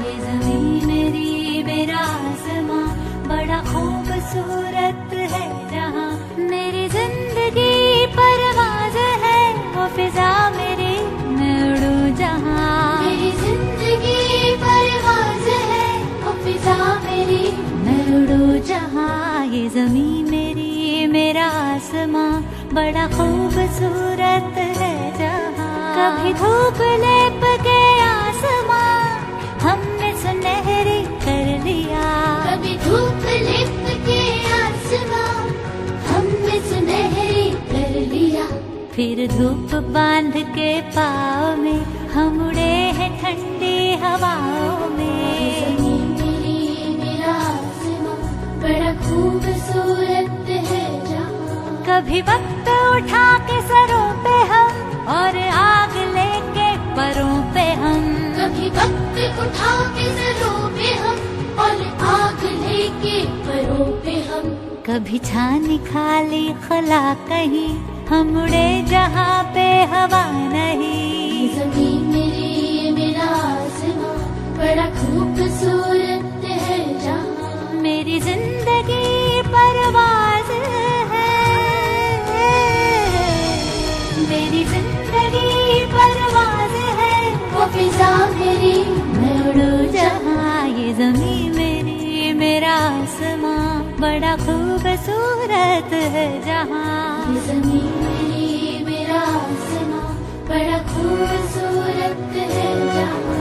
ये ज़मीं मेरी, मेरा आसमां, बड़ा खूबसूरत है जहां। मेरी जिंदगी परवाज़ है, वो फिजा मेरी, मैं उड़ूं जहां। मेरी जिंदगी परवाज़ है, वो फिजा मेरी, मैं उड़ूं जहां। ये ज़मीं मेरी, मेरा आसमां, बड़ा खूबसूरत है जहां। कभी धूप लेप के आसमां हमने सुनहरी कर लिया। कभी धूप लेप के आसमां हमने सुनहरी कर लिया। फिर धूप बांध के पाँव में हम उड़े हैं ठंडी हवाओं में। ज़मीं मेरी, मेरा आसमां, बड़ा खूबसूरत है जहां। कभी वक्त उठा के सरों पे हम और आग लेके परों पे हम। कभी वक्त उठा के सरों पे हम और आग लेके परों पे हम। कभी छानी खाली खला कहीं, हम उड़े जहाँ पे हवा नहीं। ज़मीं मेरी, मेरा आसमां, बड़ा खूबसूरत है जहां। मेरी जिंदगी परवाज़ है, मेरी जिंदगी परवाज़ है, वो फिजा मेरी, मैं उड़ूं जहां। ये ज़मीं मेरी, मेरा आसमां, बड़ा खूबसूरत है जहां। ये ज़मीं मेरी, मेरा आसमां, बड़ा खूबसूरत है जहां।